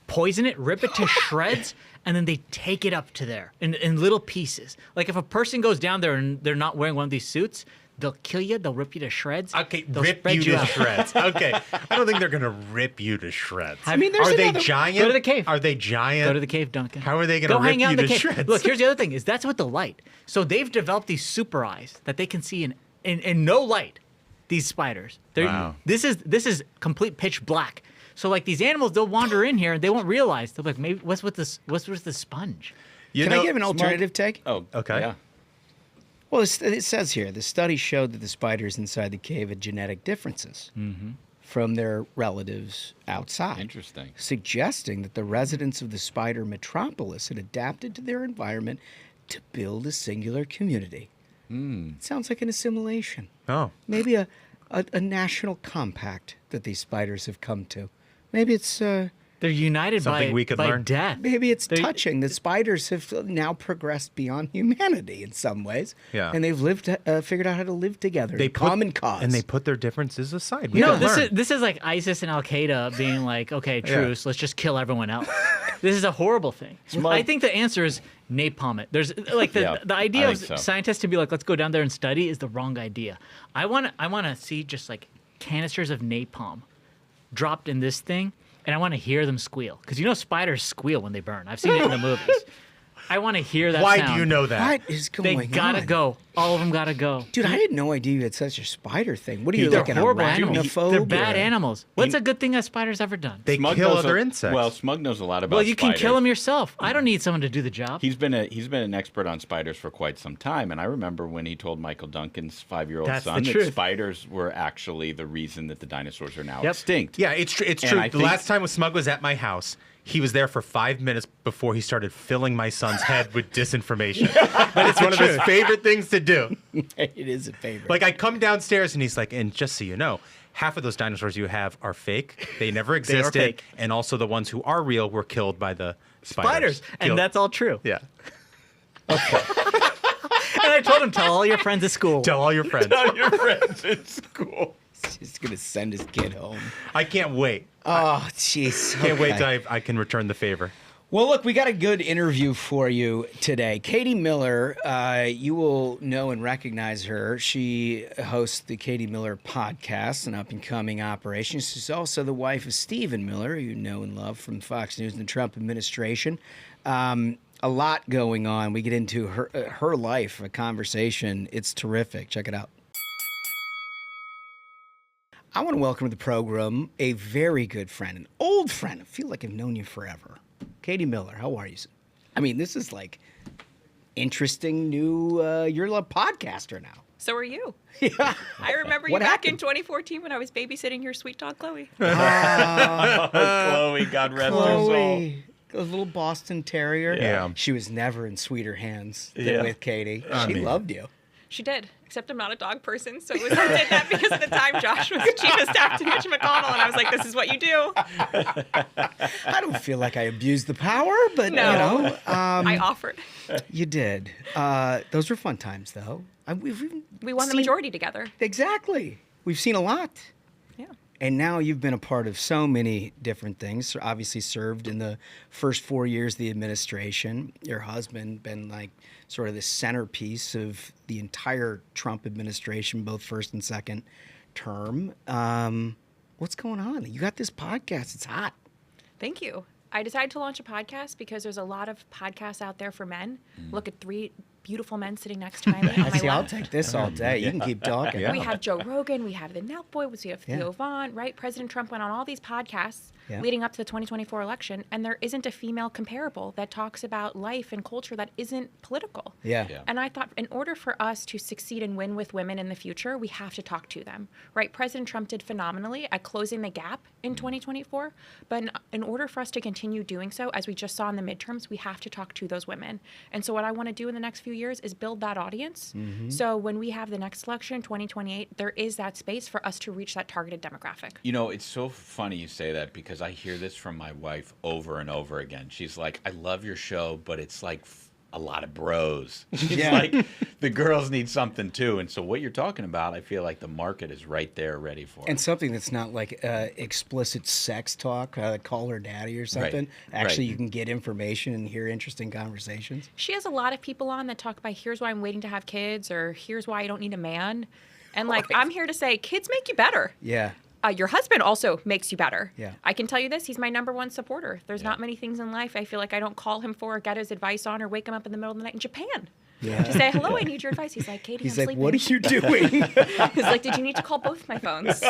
poison it, rip it to shreds, and then they take it up to there in little pieces. Like if a person goes down there and they're not wearing one of these suits, they'll kill you. They'll rip you to shreds. Okay, they'll rip you to shreds. Okay, I don't think they're gonna rip you to shreds. I mean, are they giant? Go to the cave. Are they giant? Go to the cave, Duncan. How are they gonna go rip hang out you in the to cave. shreds? Look, here's the other thing: is that's with the light. So they've developed these super eyes that they can see in no light. These spiders. Wow. This is complete pitch black. So like these animals, they'll wander in here and they won't realize. They're like, maybe what's with this? What's with the sponge? Can I give an alternative take? Oh, okay. Yeah. Well, it says here, the study showed that the spiders inside the cave had genetic differences from their relatives outside. Interesting. Suggesting that the residents of the spider metropolis had adapted to their environment to build a singular community. It sounds like an assimilation. Oh. Maybe a national compact that these spiders have come to. Maybe it's... They're united Something we could by learn. death. Maybe it's touching that spiders have now progressed beyond humanity in some ways. Yeah. And they've figured out how to live together. Common cause. And they put their differences aside. You know, this is like ISIS and Al Qaeda being like, okay, truce, let's just kill everyone else. This is a horrible thing. I think the answer is napalm it. There's like the idea of scientists to be like, let's go down there and study is the wrong idea. I want to see just like canisters of napalm dropped in this thing. And I want to hear them squeal. Because you know spiders squeal when they burn. I've seen it in the movies. I want to hear that Why sound. do you know that? What is going on? They gotta go. All of them gotta go. Dude, I had no idea you had such a spider thing. What are you, They're like an horrible animals. arachnophobe? They're bad animals. What's a good thing a spider's ever done? They kill other insects. Well, Smug knows a lot about Well, you spiders. can kill them yourself. I don't need someone to do the job. He's been an expert on spiders for quite some time, and I remember when he told Michael Duncan's 5-year-old That's son the that truth. spiders were actually the reason that the dinosaurs are now Yep. extinct. Yeah, it's true. It's And true. I The think- last time when Smug was at my house, he was there for 5 minutes before he started filling my son's head with disinformation. But it's one of his favorite things to do. It is a favorite. Like I come downstairs and he's like, and just so you know, half of those dinosaurs you have are fake. They never existed. fake. And also the ones who are real were killed by the spiders. And that's all true. Yeah. And I told him, tell all your friends at school. Tell all your friends. Tell your friends in school. He's going to send his kid home. I can't wait. Oh, jeez. Can't wait Okay. till I can return the favor. Well, look, we got a good interview for you today. Katie Miller, you will know and recognize her. She hosts the Katie Miller podcast, an up-and-coming operation. She's also the wife of Stephen Miller, who you know and love from Fox News and the Trump administration. A lot going on. We get into her life, a conversation. It's terrific. Check it out. I want to welcome to the program a very good friend, an old friend. I feel like I've known you forever. Katie Miller, how are you? I mean, this is like interesting new, you're a podcaster now. So are you. Yeah. I remember you What back in happened? 2014 when I was babysitting your sweet dog, Chloe. Chloe, God rest her soul. Chloe, a little Boston Terrier. Yeah. She was never in sweeter hands than Yeah. with Katie. She loved you. She did, except I'm not a dog person, so it was, I did that because at the time Josh was chief of staff to Mitch McConnell, and I was like, this is what you do. I don't feel like I abused the power, but No. you know, I offered. you did. Those were fun times, though. We won the majority together. Exactly. We've seen a lot. Yeah. And now you've been a part of so many different things. So obviously served in the first 4 years of the administration. Your husband been like sort of the centerpiece of the entire Trump administration, both first and second term. What's going on? You got this podcast. It's hot. Thank you. I decided to launch a podcast because there's a lot of podcasts out there for men. Look at 3 beautiful men sitting next to me on my See, I'll left. take this all day. You can keep talking. Yeah. We have Joe Rogan, we have the Nelk Boy, we have Yeah. Theo Vaughn, right? President Trump went on all these podcasts Yeah. leading up to the 2024 election, and there isn't a female comparable that talks about life and culture that isn't political. Yeah. And I thought in order for us to succeed and win with women in the future, we have to talk to them, right? President Trump did phenomenally at closing the gap in 2024, but in order for us to continue doing so, as we just saw in the midterms, we have to talk to those women. And so what I want to do in the next few years is build that audience. So when we have the next election, 2028, there is that space for us to reach that targeted demographic. You know, it's so funny you say that because I hear this from my wife over and over again. She's like, I love your show, but it's like a lot of bros. She's Yeah. like, the girls need something too. And so what you're talking about, I feel like the market is right there ready for And it. something that's not like explicit sex talk, call her daddy or something. Actually, right. you can get information and hear interesting conversations. She has a lot of people on that talk about here's why I'm waiting to have kids or here's why I don't need a man. And like, I'm here to say kids make you better. Yeah. Your husband also makes you better. Yeah. I can tell you this, he's my #1 supporter. There's not many things in life I feel like I don't call him for or get his advice on or wake him up in the middle of the night in Japan. Yeah. To say, hello, I need your advice. He's like, Katie, He's I'm like, sleeping. what are you doing? He's like, did you need to call both my phones?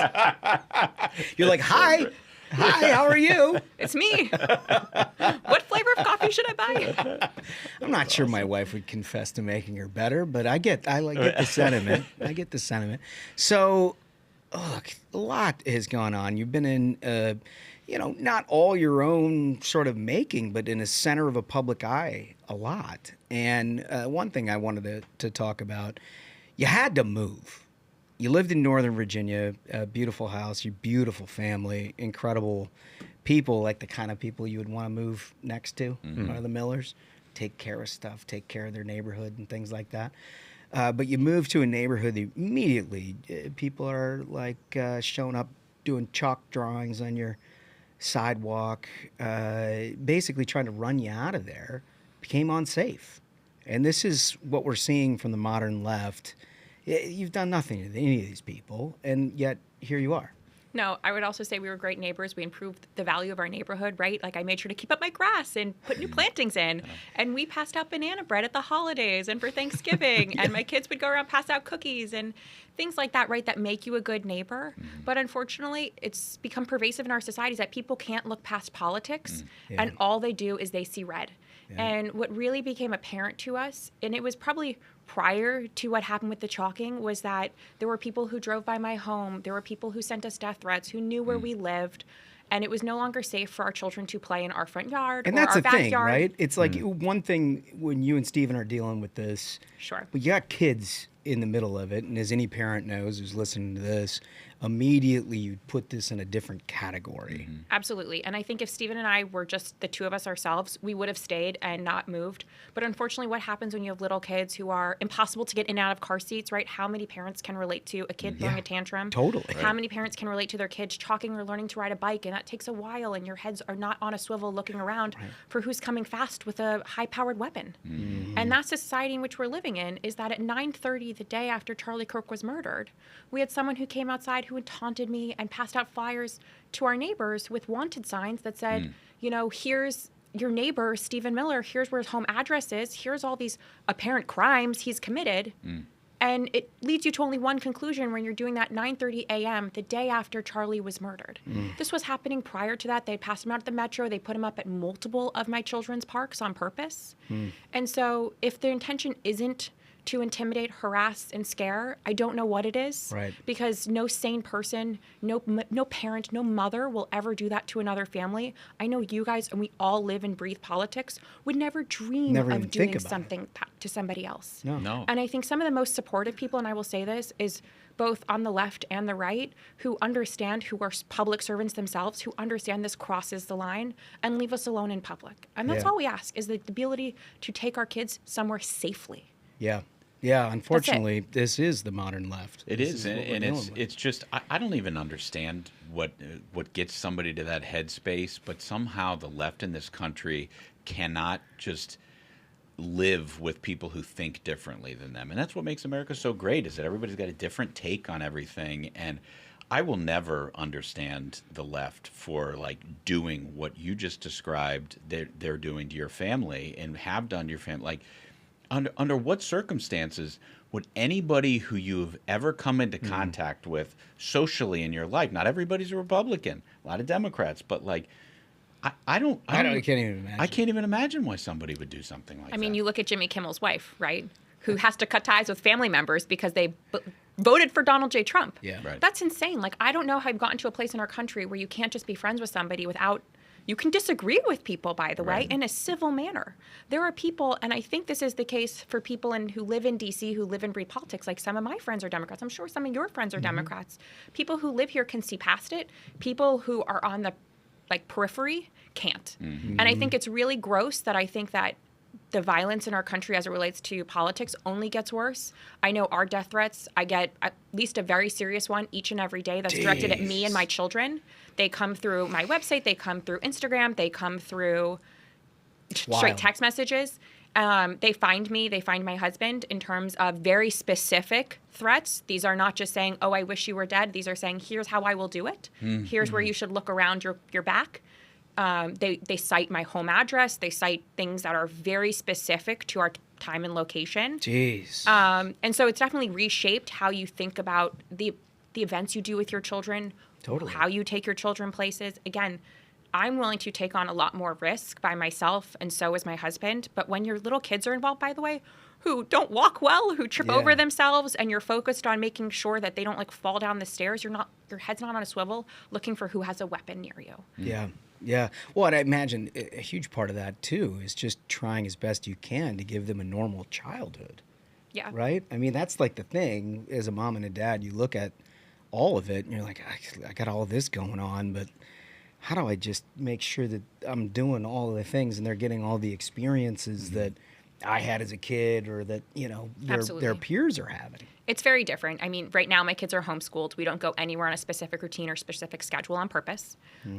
You're like, hi, how are you? It's me. What flavor of coffee should I buy? I'm not sure my wife would confess to making her better, but I get the sentiment. I get the sentiment. So, look, a lot has gone on. You've been in, not all your own sort of making, but in the center of a public eye a lot. And one thing I wanted to talk about, you had to move. You lived in Northern Virginia, a beautiful house, your beautiful family, incredible people, like the kind of people you would want to move next to, one of the Millers, take care of stuff, take care of their neighborhood and things like that. But you move to a neighborhood that immediately, people are like showing up doing chalk drawings on your sidewalk, basically trying to run you out of there, became unsafe. And this is what we're seeing from the modern left. You've done nothing to any of these people, and yet here you are. No, I would also say we were great neighbors. We improved the value of our neighborhood, right? Like I made sure to keep up my grass and put new plantings in. And we passed out banana bread at the holidays and for Thanksgiving. And my kids would go around pass out cookies and things like that, right? That make you a good neighbor. But unfortunately, it's become pervasive in our societies that people can't look past politics and all they do is they see red. And what really became apparent to us, and it was probably prior to what happened with the chalking, was that there were people who drove by my home. There were people who sent us death threats, who knew where we lived. And it was no longer safe for our children to play in our front yard And or that's our the thing, backyard. right? It's like one thing when you and Steven are dealing with this. Sure. But you got kids in the middle of it. And as any parent knows who's listening to this, immediately you put this in a different category. Absolutely. And I think if Stephen and I were just the two of us ourselves, we would have stayed and not moved. But unfortunately, what happens when you have little kids who are impossible to get in and out of car seats, right? How many parents can relate to a kid throwing a tantrum? Totally. How many parents can relate to their kids chalking or learning to ride a bike? And that takes a while, and your heads are not on a swivel looking around for who's coming fast with a high-powered weapon. And that's the society in which we're living in, is that at 9:30 the day after Charlie Kirk was murdered, we had someone who came outside who had taunted me and passed out flyers to our neighbors with wanted signs that said, here's your neighbor, Stephen Miller, here's where his home address is, here's all these apparent crimes he's committed. And it leads you to only one conclusion when you're doing that 9:30 a.m. the day after Charlie was murdered. This was happening prior to that. They passed him out at the metro. They put him up at multiple of my children's parks on purpose. And so if their intention isn't to intimidate, harass, and scare, I don't know what it is. Right. Because no sane person, no parent, no mother will ever do that to another family. I know you guys, and we all live and breathe politics, would never dream Never even of doing think about something to somebody else. No. And I think some of the most supportive people, and I will say this, is both on the left and the right, who understand, who are public servants themselves, who understand this crosses the line and leave us alone in public. And that's all we ask, is the ability to take our kids somewhere safely. Yeah. Yeah, unfortunately, this is the modern left. It This is, what we're and dealing it's with. it's just I don't even understand what gets somebody to that headspace, but somehow the left in this country cannot just live with people who think differently than them, and that's what makes America so great, is that everybody's got a different take on everything. And I will never understand the left for like doing what you just described they're doing to your family and have done to your family. Like, under what circumstances would anybody who you've ever come into contact with socially in your life, not everybody's a Republican, a lot of Democrats, but like, I can't even imagine. I can't even imagine why somebody would do something like that. I mean, you look at Jimmy Kimmel's wife, right? Who has to cut ties with family members because they voted for Donald J. Trump. Yeah. Right. That's insane. Like, I don't know how I've gotten to a place in our country where you can't just be friends with somebody without... You can disagree with people, by the way, in a civil manner. There are people, and I think this is the case for people who live in D.C., who live and breathe politics. Like, some of my friends are Democrats. I'm sure some of your friends are Democrats. People who live here can see past it. People who are on the periphery can't. And I think it's really gross that I think that the violence in our country as it relates to politics only gets worse. I know our death threats, I get at least a very serious one each and every day that's directed at me and my children. They come through my website, they come through Instagram, they come through straight text messages. They find me, they find my husband in terms of very specific threats. These are not just saying, oh, I wish you were dead. These are saying, here's how I will do it. Here's where you should look around your back. They cite my home address. They cite things that are very specific to our time and location. Jeez. And so it's definitely reshaped how you think about the events you do with your children, Totally. how you take your children places. Again, I'm willing to take on a lot more risk by myself, and so is my husband. But when your little kids are involved, by the way, who don't walk well, who trip over themselves, and you're focused on making sure that they don't fall down the stairs, your head's not on a swivel looking for who has a weapon near you. Yeah. Yeah. Well, and I imagine a huge part of that, too, is just trying as best you can to give them a normal childhood. Yeah. Right? I mean, that's like the thing. As a mom and a dad, you look at all of it, and you're like, I got all this going on, but how do I just make sure that I'm doing all of the things and they're getting all the experiences that I had as a kid or that, their peers are having? It's very different. I mean, right now my kids are homeschooled. We don't go anywhere on a specific routine or specific schedule on purpose.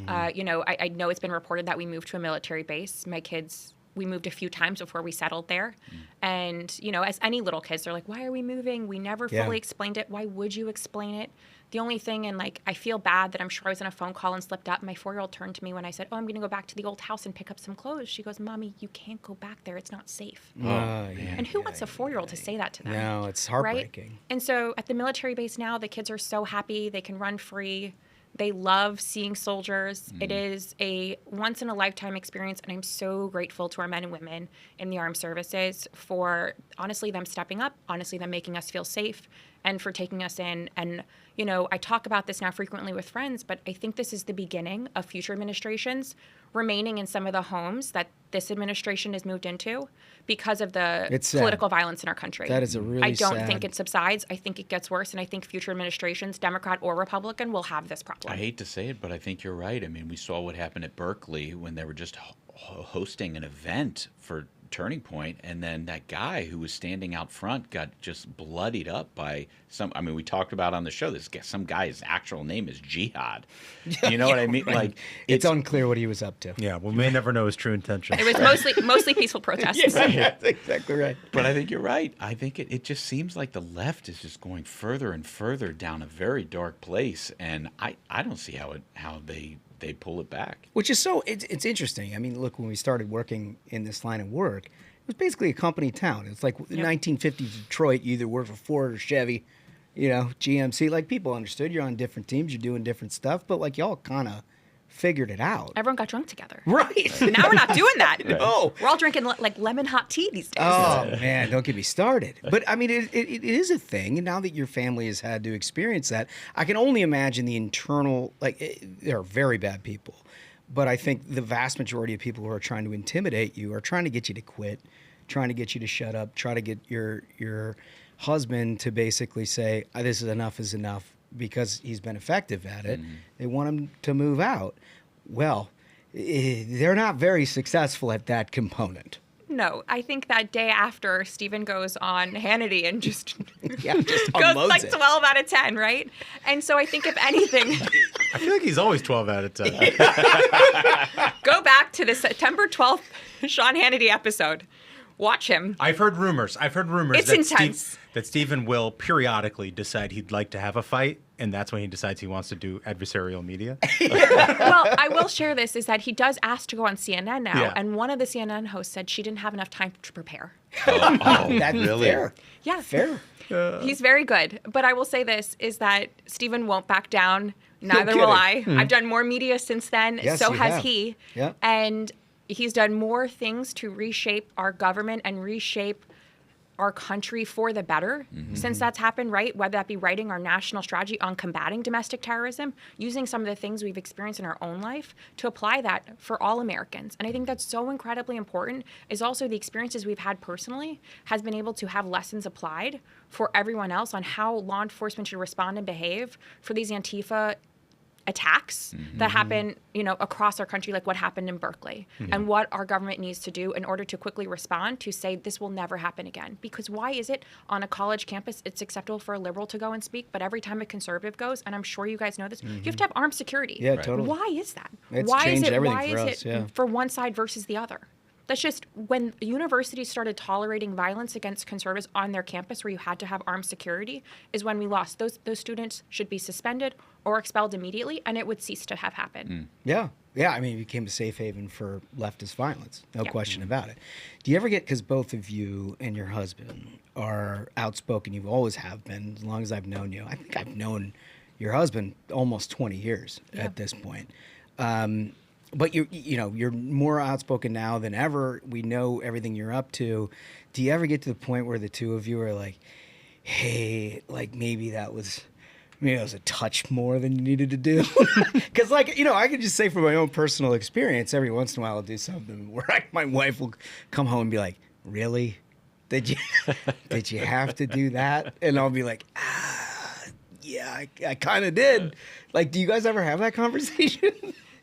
I know it's been reported that we moved to a military base. My kids, we moved a few times before we settled there. And, as any little kids, they're like, why are we moving? We never fully explained it. Why would you explain it? The only thing, and I feel bad that I'm sure I was in a phone call and slipped up. My 4-year-old turned to me when I said, I'm going to go back to the old house and pick up some clothes. She goes, Mommy, you can't go back there. It's not safe. And who wants a 4-year-old to say that to them? No, it's heartbreaking. Right? And so at the military base now, the kids are so happy. They can run free. They love seeing soldiers. It is a once-in-a-lifetime experience, and I'm so grateful to our men and women in the armed services for, honestly, them stepping up, honestly, them making us feel safe, and for taking us in. And, I talk about this now frequently with friends, but I think this is the beginning of future administrations remaining in some of the homes that this administration has moved into because of the political violence in our country. That is a really I don't sad... think it subsides. I think it gets worse, and I think future administrations, Democrat or Republican, will have this problem. I hate to say it, but I think you're right. I mean, we saw what happened at Berkeley when they were just hosting an event for Turning Point, and then that guy who was standing out front got just bloodied up by we talked about on the show, some guy's actual name is Jihad. You know what I mean? Right. Like, it's unclear what he was up to. Yeah, we may never know his true intentions. It was mostly peaceful protests. That's exactly right. But I think you're right. I think it just seems like the left is just going further and further down a very dark place, and I don't see how they pull it back. Which is it's interesting. I mean, look, when we started working in this line of work, was basically a company town. It's like 1950s Detroit. You either work for Ford or Chevy, GMC. Like, people understood you're on different teams, you're doing different stuff, but like y'all kind of figured it out. Everyone got drunk together. Right. Now we're not doing that. No. We're all drinking like lemon hot tea these days. Oh, man, don't get me started. But, I mean, it is a thing. And now that your family has had to experience that, I can only imagine the internal, there are very bad people. But I think the vast majority of people who are trying to intimidate you are trying to get you to quit, trying to get you to shut up, try to get your husband to basically say, this is enough, because he's been effective at it. Mm-hmm. They want him to move out. Well, they're not very successful at that component. No, I think that day after, Stephen goes on Hannity and just goes like it. 12 out of 10, right? And so I think if anything... I feel like he's always 12 out of 10. Go back to the September 12th Sean Hannity episode. Watch him. I've heard rumors. It's intense. That Stephen will periodically decide he'd like to have a fight, and that's when he decides he wants to do adversarial media. Well, I will share this, is that he does ask to go on CNN now, Yeah. and one of the CNN hosts said she didn't have enough time to prepare. That's really? fair. Yeah. Fair. He's very good. But I will say this, is that Stephen won't back down. Neither kidding. will I. I've done more media since then. Yes, so you has have. he. Yep. And he's done more things to reshape our government and reshape our country for the better since that's happened, right? Whether that be writing our national strategy on combating domestic terrorism, using some of the things we've experienced in our own life to apply that for all Americans. And I think that's so incredibly important, is also the experiences we've had personally has been able to have lessons applied for everyone else on how law enforcement should respond and behave for these Antifa attacks that happen, across our country, like what happened in Berkeley, and what our government needs to do in order to quickly respond to say this will never happen again. Because why is it on a college campus it's acceptable for a liberal to go and speak, but every time a conservative goes, and I'm sure you guys know this, you have to have armed security. Yeah, totally. Why is that? It's why changed is it? everything Why for is us, it yeah. for one side versus the other? That's just when universities started tolerating violence against conservatives on their campus, where you had to have armed security, is when we lost. Those students should be suspended or expelled immediately, and it would cease to have happened. Yeah. Yeah, I mean, it became a safe haven for leftist violence. No Yeah. question about it. Do you ever get, because both of you and your husband are outspoken, you always have been, as long as I've known you. I think I've known your husband almost 20 years at this point. But you're more outspoken now than ever. We know everything you're up to. Do you ever get to the point where the two of you are like, hey, like maybe it was a touch more than you needed to do? Because, I can just say from my own personal experience, every once in a while I'll do something where my wife will come home and be like, really? Did you have to do that? And I'll be like, yeah, I kind of did. Like, do you guys ever have that conversation?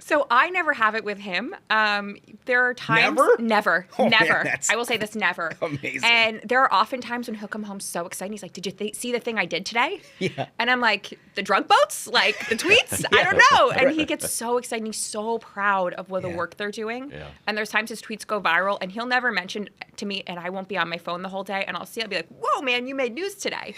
So I never have it with him. There are times... Never? Oh, man, never. that's I will say this, never. amazing. And there are often times when he'll come home so excited. He's like, did you see the thing I did today? Yeah. And I'm like, the drug boats? Like, the tweets? I don't know. And he gets so excited. And he's so proud of the work they're doing. Yeah. And there's times his tweets go viral, and he'll never mention to me, and I won't be on my phone the whole day, and I'll be like, whoa, man, you made news today.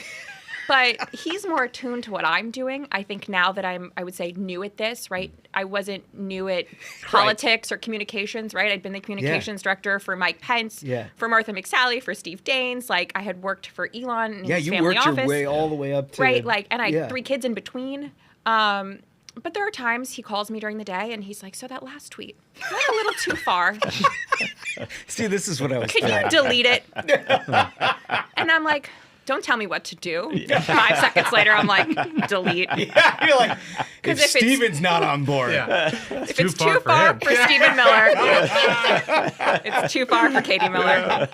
But he's more attuned to what I'm doing. I think now that I would say, new at this, right? I wasn't new at politics or communications, right? I'd been the communications director for Mike Pence, for Martha McSally, for Steve Daines. Like, I had worked for Elon in his family office. Yeah, you worked your way all the way up to... Right, and I had 3 kids in between. But there are times he calls me during the day, and he's like, so that last tweet went a little too far. See, this is what I was Can you delete it? And I'm like... Don't tell me what to do. 5 seconds later, I'm like, delete. Yeah, you're like, if Steven's not on board. Yeah. If it's too far for Stephen Miller, it's too far for Katie Miller.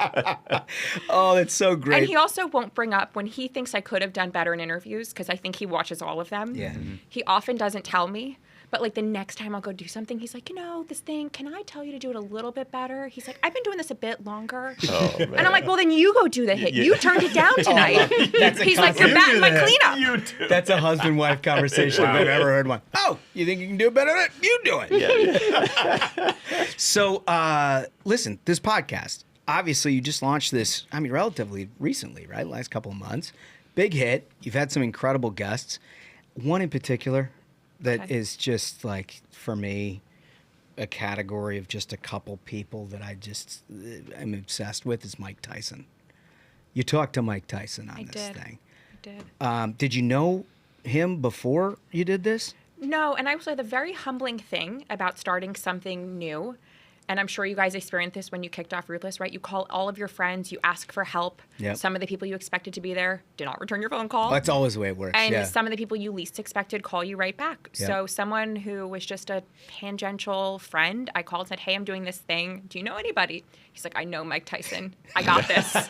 Oh, that's so great. And he also won't bring up when he thinks I could have done better in interviews, because I think he watches all of them. Yeah. He often doesn't tell me. But the next time I'll go do something, he's like, this thing, can I tell you to do it a little bit better? He's like, I've been doing this a bit longer. Oh, and I'm like, well, then you go do the hit. You turned it down tonight. He's like, you're batting my cleanup. That's a husband-wife conversation if I've ever heard one. Oh, you think you can do it better than it? You do it. Yeah. So, listen, this podcast, obviously you just launched this, relatively recently, right? Last couple of months. Big hit. You've had some incredible guests. One in particular that is just for me, a category of just a couple people that I'm obsessed with is Mike Tyson. You talked to Mike Tyson on this thing. I did. Did you know him before you did this? No, and I will say the very humbling thing about starting something new, and I'm sure you guys experienced this when you kicked off Ruthless, right? You call all of your friends, you ask for help. Yep. Some of the people you expected to be there did not return your phone call. That's always the way it works. And some of the people you least expected call you right back. Yep. So someone who was just a tangential friend, I called and said, hey, I'm doing this thing. Do you know anybody? He's like, I know Mike Tyson. I got this.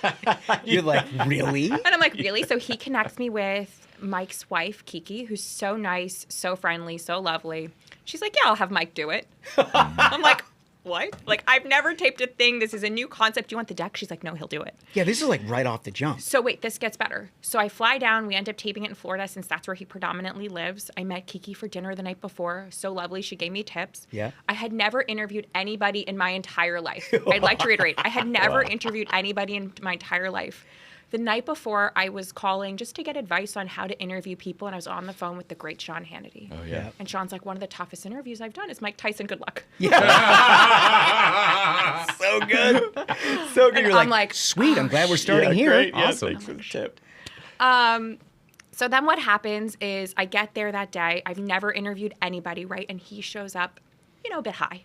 You're like, really? And I'm like, really? So he connects me with Mike's wife, Kiki, who's so nice, so friendly, so lovely. She's like, yeah, I'll have Mike do it. I'm like, what? Like, I've never taped a thing. This is a new concept. Do you want the deck? She's like, no, he'll do it. Yeah, this is like right off the jump. So wait, this gets better. So I fly down. We end up taping it in Florida since that's where he predominantly lives. I met Kiki for dinner the night before. So lovely. She gave me tips. Yeah. I had never interviewed anybody in my entire life. I'd like to reiterate. I had never interviewed anybody in my entire life. The night before, I was calling just to get advice on how to interview people, and I was on the phone with the great Sean Hannity. Oh, yeah. And Sean's like, one of the toughest interviews I've done is Mike Tyson. Good luck. Yeah. So good. So good. And You're I'm like, sweet. I'm glad we're starting here. Great. Yeah, Awesome. thanks for the tip. So then what happens is I get there that day. I've never interviewed anybody, right? And he shows up, a bit high.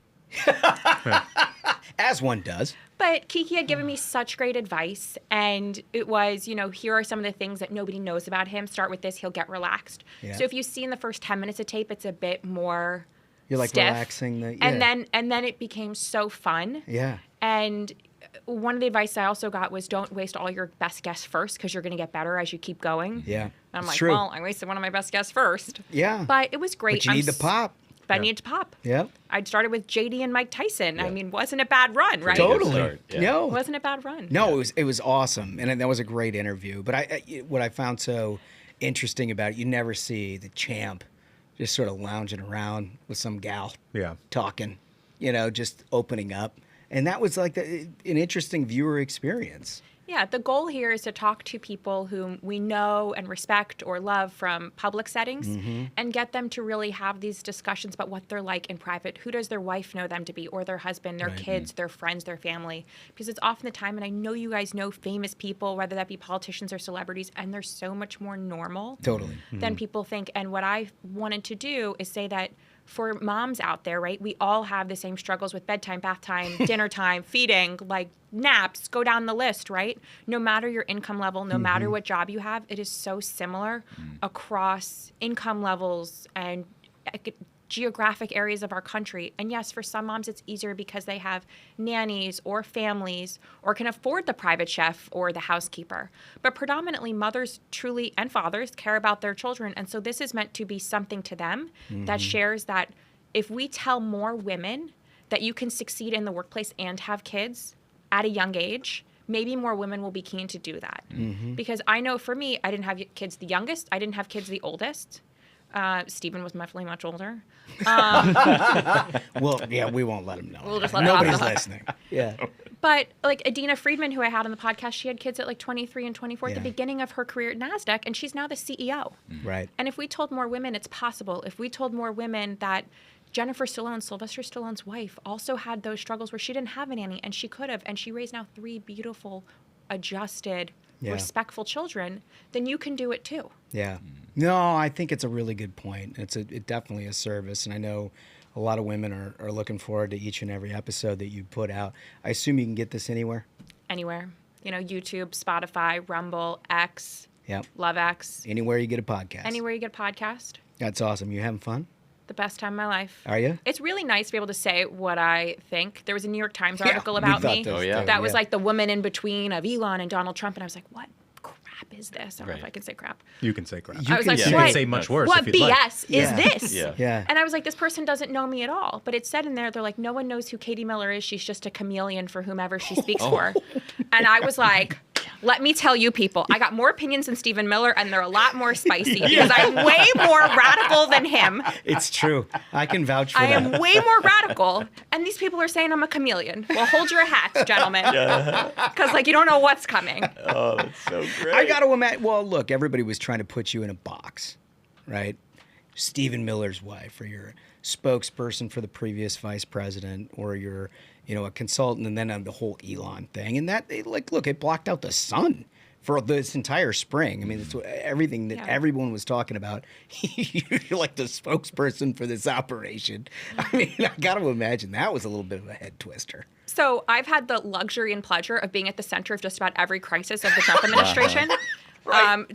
As one does. But Kiki had given me such great advice. And it was, here are some of the things that nobody knows about him. Start with this, he'll get relaxed. Yeah. So if you see in the first 10 minutes of tape, it's a bit more You're like stiff. relaxing the And then it became so fun. Yeah. And one of the advice I also got was don't waste all your best guests first because you're going to get better as you keep going. Yeah. And I'm It's like, true. well, I wasted one of my best guests first. Yeah. But it was great. But you need to pop. But I needed to pop. Yep. I'd started with JD and Mike Tyson. Yeah. I mean, wasn't a bad run, right? Totally. start, yeah. No. Wasn't a bad run. No, it was awesome, and that was a great interview. But what I found so interesting about it, you never see the champ just sort of lounging around with some gal, talking, just opening up, and that was like an interesting viewer experience. Yeah, the goal here is to talk to people whom we know and respect or love from public settings and get them to really have these discussions about what they're like in private. Who does their wife know them to be, or their husband, their kids, their friends, their family? Because it's often the time, and I know you guys know famous people, whether that be politicians or celebrities, and they're so much more normal than people think. And what I wanted to do is say that for moms out there, right, we all have the same struggles with bedtime, bath time, dinner time, feeding, like naps, go down the list, right? No matter your income level, no matter what job you have, it is so similar across income levels and geographic areas of our country. And yes, for some moms, it's easier because they have nannies or families or can afford the private chef or the housekeeper. But predominantly, mothers truly and fathers care about their children. And so this is meant to be something to them that shares that if we tell more women that you can succeed in the workplace and have kids at a young age, maybe more women will be keen to do that. Because I know for me, I didn't have kids the youngest. I didn't have kids the oldest. Stephen was definitely much older. Well, yeah, we won't let him know. We'll just let Nobody's him know. listening. Yeah. But like Adina Friedman, who I had on the podcast, she had kids at like 23 and 24 at the Yeah. beginning of her career at NASDAQ, and she's now the CEO. Right. And if we told more women it's possible, if we told more women that Jennifer Stallone, Sylvester Stallone's wife, also had those struggles where she didn't have a nanny, and she could have, and she raised now 3 beautiful, adjusted, respectful children, then you can do it too. Yeah. No, I think it's a really good point. It's definitely a service, and I know a lot of women are looking forward to each and every episode that you put out. I assume you can get this anywhere? Anywhere. YouTube, Spotify, Rumble, X, Yep. Love X. Anywhere you get a podcast. Anywhere you get a podcast. That's awesome. You having fun? The best time of my life. Are you? It's really nice to be able to say what I think. There was a New York Times article about me that was like the woman in between of Elon and Donald Trump, and I was like, what crap is this? I don't know if I can say crap. You can say crap. I was like, you what? can say much worse. What if you'd BS like. is this? Yeah. And I was like, this person doesn't know me at all. But it said in there, they're like, no one knows who Katie Miller is. She's just a chameleon for whomever she speaks for. And I was like, let me tell you people, I got more opinions than Stephen Miller, and they're a lot more spicy because I'm way more radical than him. It's true. I can vouch for I that. am way more radical, and these people are saying I'm a chameleon. Well, hold your hats, gentlemen, because you don't know what's coming. Oh, that's so great. I got to imagine. Well, look, everybody was trying to put you in a box, right? Stephen Miller's wife, or you're a spokesperson for the previous vice president, or you're, a consultant, and then on the whole Elon thing. And that, look, it blocked out the sun for this entire spring. I mean, it's everything that everyone was talking about. You're like the spokesperson for this operation. I mean, I got to imagine that was a little bit of a head twister. So I've had the luxury and pleasure of being at the center of just about every crisis of the Trump administration.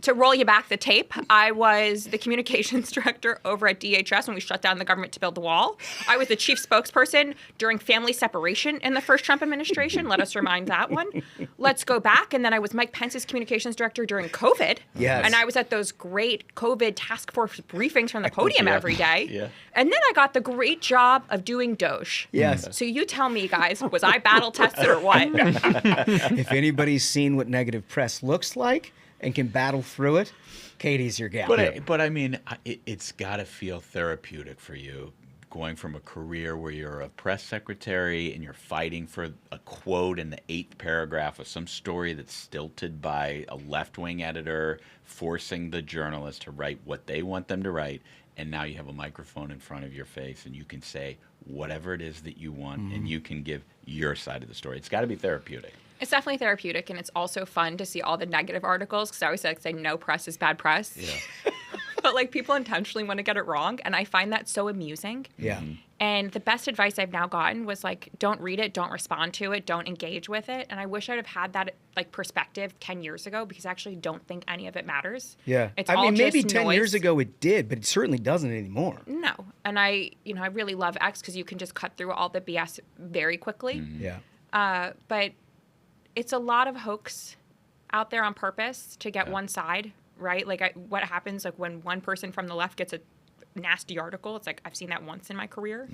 To roll you back the tape, I was the communications director over at DHS when we shut down the government to build the wall. I was the chief spokesperson during family separation in the first Trump administration. Let us remind that one. Let's go back. And then I was Mike Pence's communications director during COVID. Yes. And I was at those great COVID task force briefings from the podium every day. Yeah. And then I got the great job of doing Doge. Yes. So you tell me, guys, was I battle tested or what? If anybody's seen what negative press looks like and can battle through it, Katie's your gal. But I mean, it's got to feel therapeutic for you, going from a career where you're a press secretary and you're fighting for a quote in the 8th paragraph of some story that's stilted by a left-wing editor, forcing the journalist to write what they want them to write, and now you have a microphone in front of your face and you can say whatever it is that you want, and you can give your side of the story. It's got to be therapeutic. It's definitely therapeutic, and it's also fun to see all the negative articles, because I always say no press is bad press. Yeah. But people intentionally want to get it wrong, and I find that so amusing. Yeah. And the best advice I've now gotten was don't read it, don't respond to it, don't engage with it. And I wish I'd have had that perspective 10 years ago, because I actually don't think any of it matters. Yeah. It's I all mean, maybe just 10 noise. years ago it did, but it certainly doesn't anymore. No. And I really love X because you can just cut through all the BS very quickly. Yeah. But it's a lot of hoax out there on purpose to get one side, right? What happens when one person from the left gets a nasty article? It's I've seen that once in my career.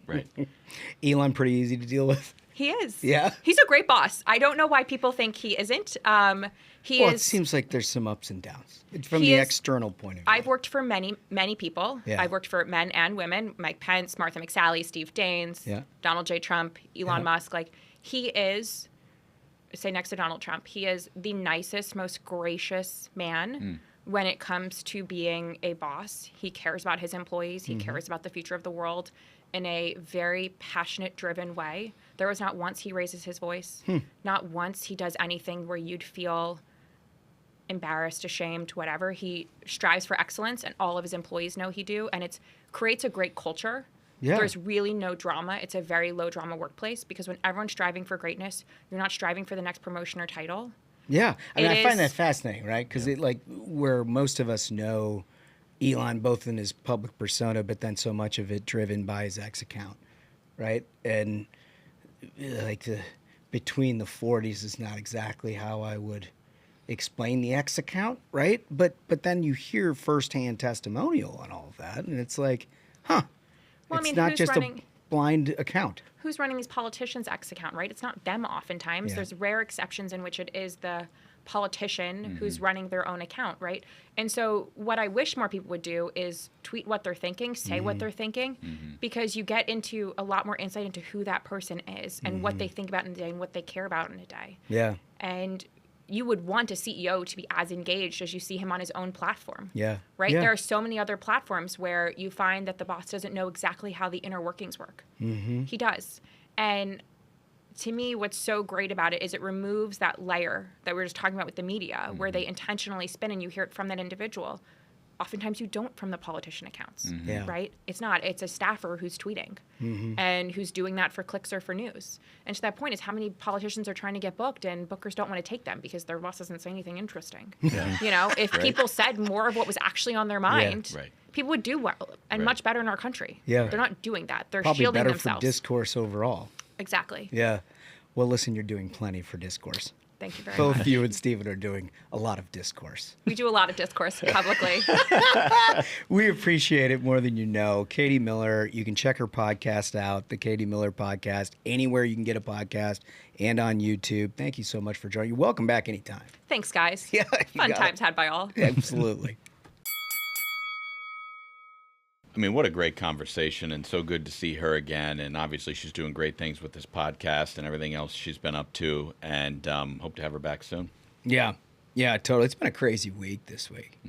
Right. Elon, pretty easy to deal with. He is. Yeah. He's a great boss. I don't know why people think he isn't. It seems like there's some ups and downs from the external point of view. I've worked for many, many people. Yeah. I've worked for men and women. Mike Pence, Martha McSally, Steve Daines, Donald J. Trump, Elon Musk. He is, say next to Donald Trump, he is the nicest, most gracious man when it comes to being a boss. He cares about his employees. He cares about the future of the world in a very passionate, driven way. There was not once he raises his voice. Not once he does anything where you'd feel embarrassed, ashamed, whatever. He strives for excellence, and all of his employees know he do, and it creates a great culture. Yeah. There's really no drama. It's a very low drama workplace, because when everyone's striving for greatness, you're not striving for the next promotion or title. Yeah. I mean, I find is- that fascinating, right? Because where most of us know Elon, both in his public persona, but then so much of it driven by his X account, right? And between the 40s is not exactly how I would explain the X account, right? But then you hear firsthand testimonial on all of that, and it's Well, it's not who's just running- a blind account. Who's running these politicians' X account, right? It's not them oftentimes. Yeah. There's rare exceptions in which it is the politician who's running their own account, right? And so what I wish more people would do is tweet what they're thinking, say what they're thinking, because you get into a lot more insight into who that person is and what they think about in a day and what they care about in a day. Yeah. And you would want a CEO to be as engaged as you see him on his own platform. Yeah. Right? Yeah. There are so many other platforms where you find that the boss doesn't know exactly how the inner workings work. He does. And to me, what's so great about it is it removes that layer that we were just talking about with the media, where they intentionally spin and you hear it from that individual. Oftentimes you don't from the politician accounts, Yeah. right? It's a staffer who's tweeting and who's doing that for clicks or for news. And to that point is how many politicians are trying to get booked and bookers don't want to take them because their boss doesn't say anything interesting. If people said more of what was actually on their mind, Right. people would do well and much better in our country. Yeah. They're not doing that. They're Probably shielding better themselves. for discourse overall. Exactly. Yeah. Well, listen, you're doing plenty for discourse. Thank you very Both much. you and Stephen are doing a lot of discourse. We do a lot of discourse publicly. We appreciate it more than you know. Katie Miller, you can check her podcast out, the Katie Miller Podcast, anywhere you can get a podcast and on YouTube. Thank you so much for joining. You're welcome back anytime. Thanks, guys. Yeah, you Fun got times it. had by all. Absolutely. I mean, what a great conversation, and so good to see her again. And obviously, she's doing great things with this podcast and everything else she's been up to. And hope to have her back soon. Yeah. Yeah, totally. It's been a crazy week this week.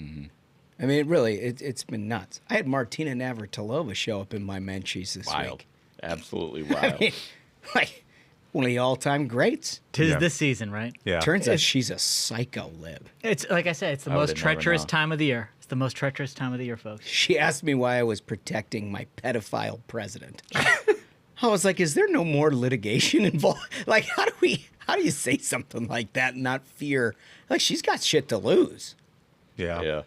I mean, really, it's been nuts. I had Martina Navratilova show up in my Menchie's this week. Absolutely wild. I mean, like, one of the all-time greats. Tis this season, right? Yeah. Turns out she's a psycho lib. It's like I said, it's the I most would never treacherous know. time of the year. It's the most treacherous time of the year, folks. She asked me why I was protecting my pedophile president. I was like, is there no more litigation involved? Like, how do you say something like that and not fear? Like, she's got shit to lose. Yeah.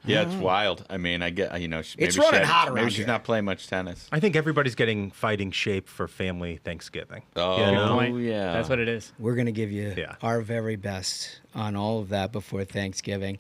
Yeah, it's wild. I mean, I get, maybe It's running hot around maybe she's here. not playing much tennis. I think everybody's getting fighting shape for family Thanksgiving. Oh, You know? Point. yeah. That's what it is. We're going to give you Yeah. our very best on all of that before Thanksgiving.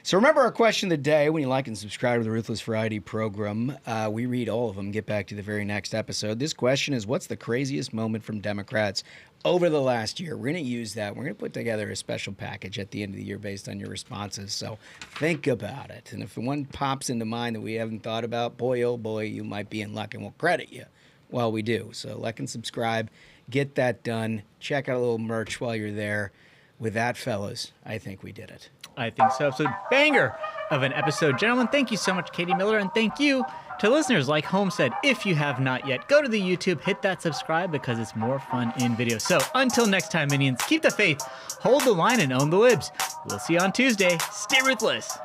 So remember our question of the day. When you like and subscribe to the Ruthless Variety program, we read all of them. Get back to the very next episode. This question is, what's the craziest moment from Democrats over the last year? We're going to use that. We're going to put together a special package at the end of the year based on your responses. So think about it. And if one pops into mind that we haven't thought about, boy, oh boy, you might be in luck, and we'll credit you while we do. So like and subscribe. Get that done. Check out a little merch while you're there. With that, fellas, I think we did it. I think so. So banger of an episode. Gentlemen, thank you so much, Katie Miller, and thank you to listeners. Like Holmes said, if you have not yet, go to the YouTube, hit that subscribe because it's more fun in video. So until next time, minions, keep the faith, hold the line, and own the libs. We'll see you on Tuesday. Stay ruthless.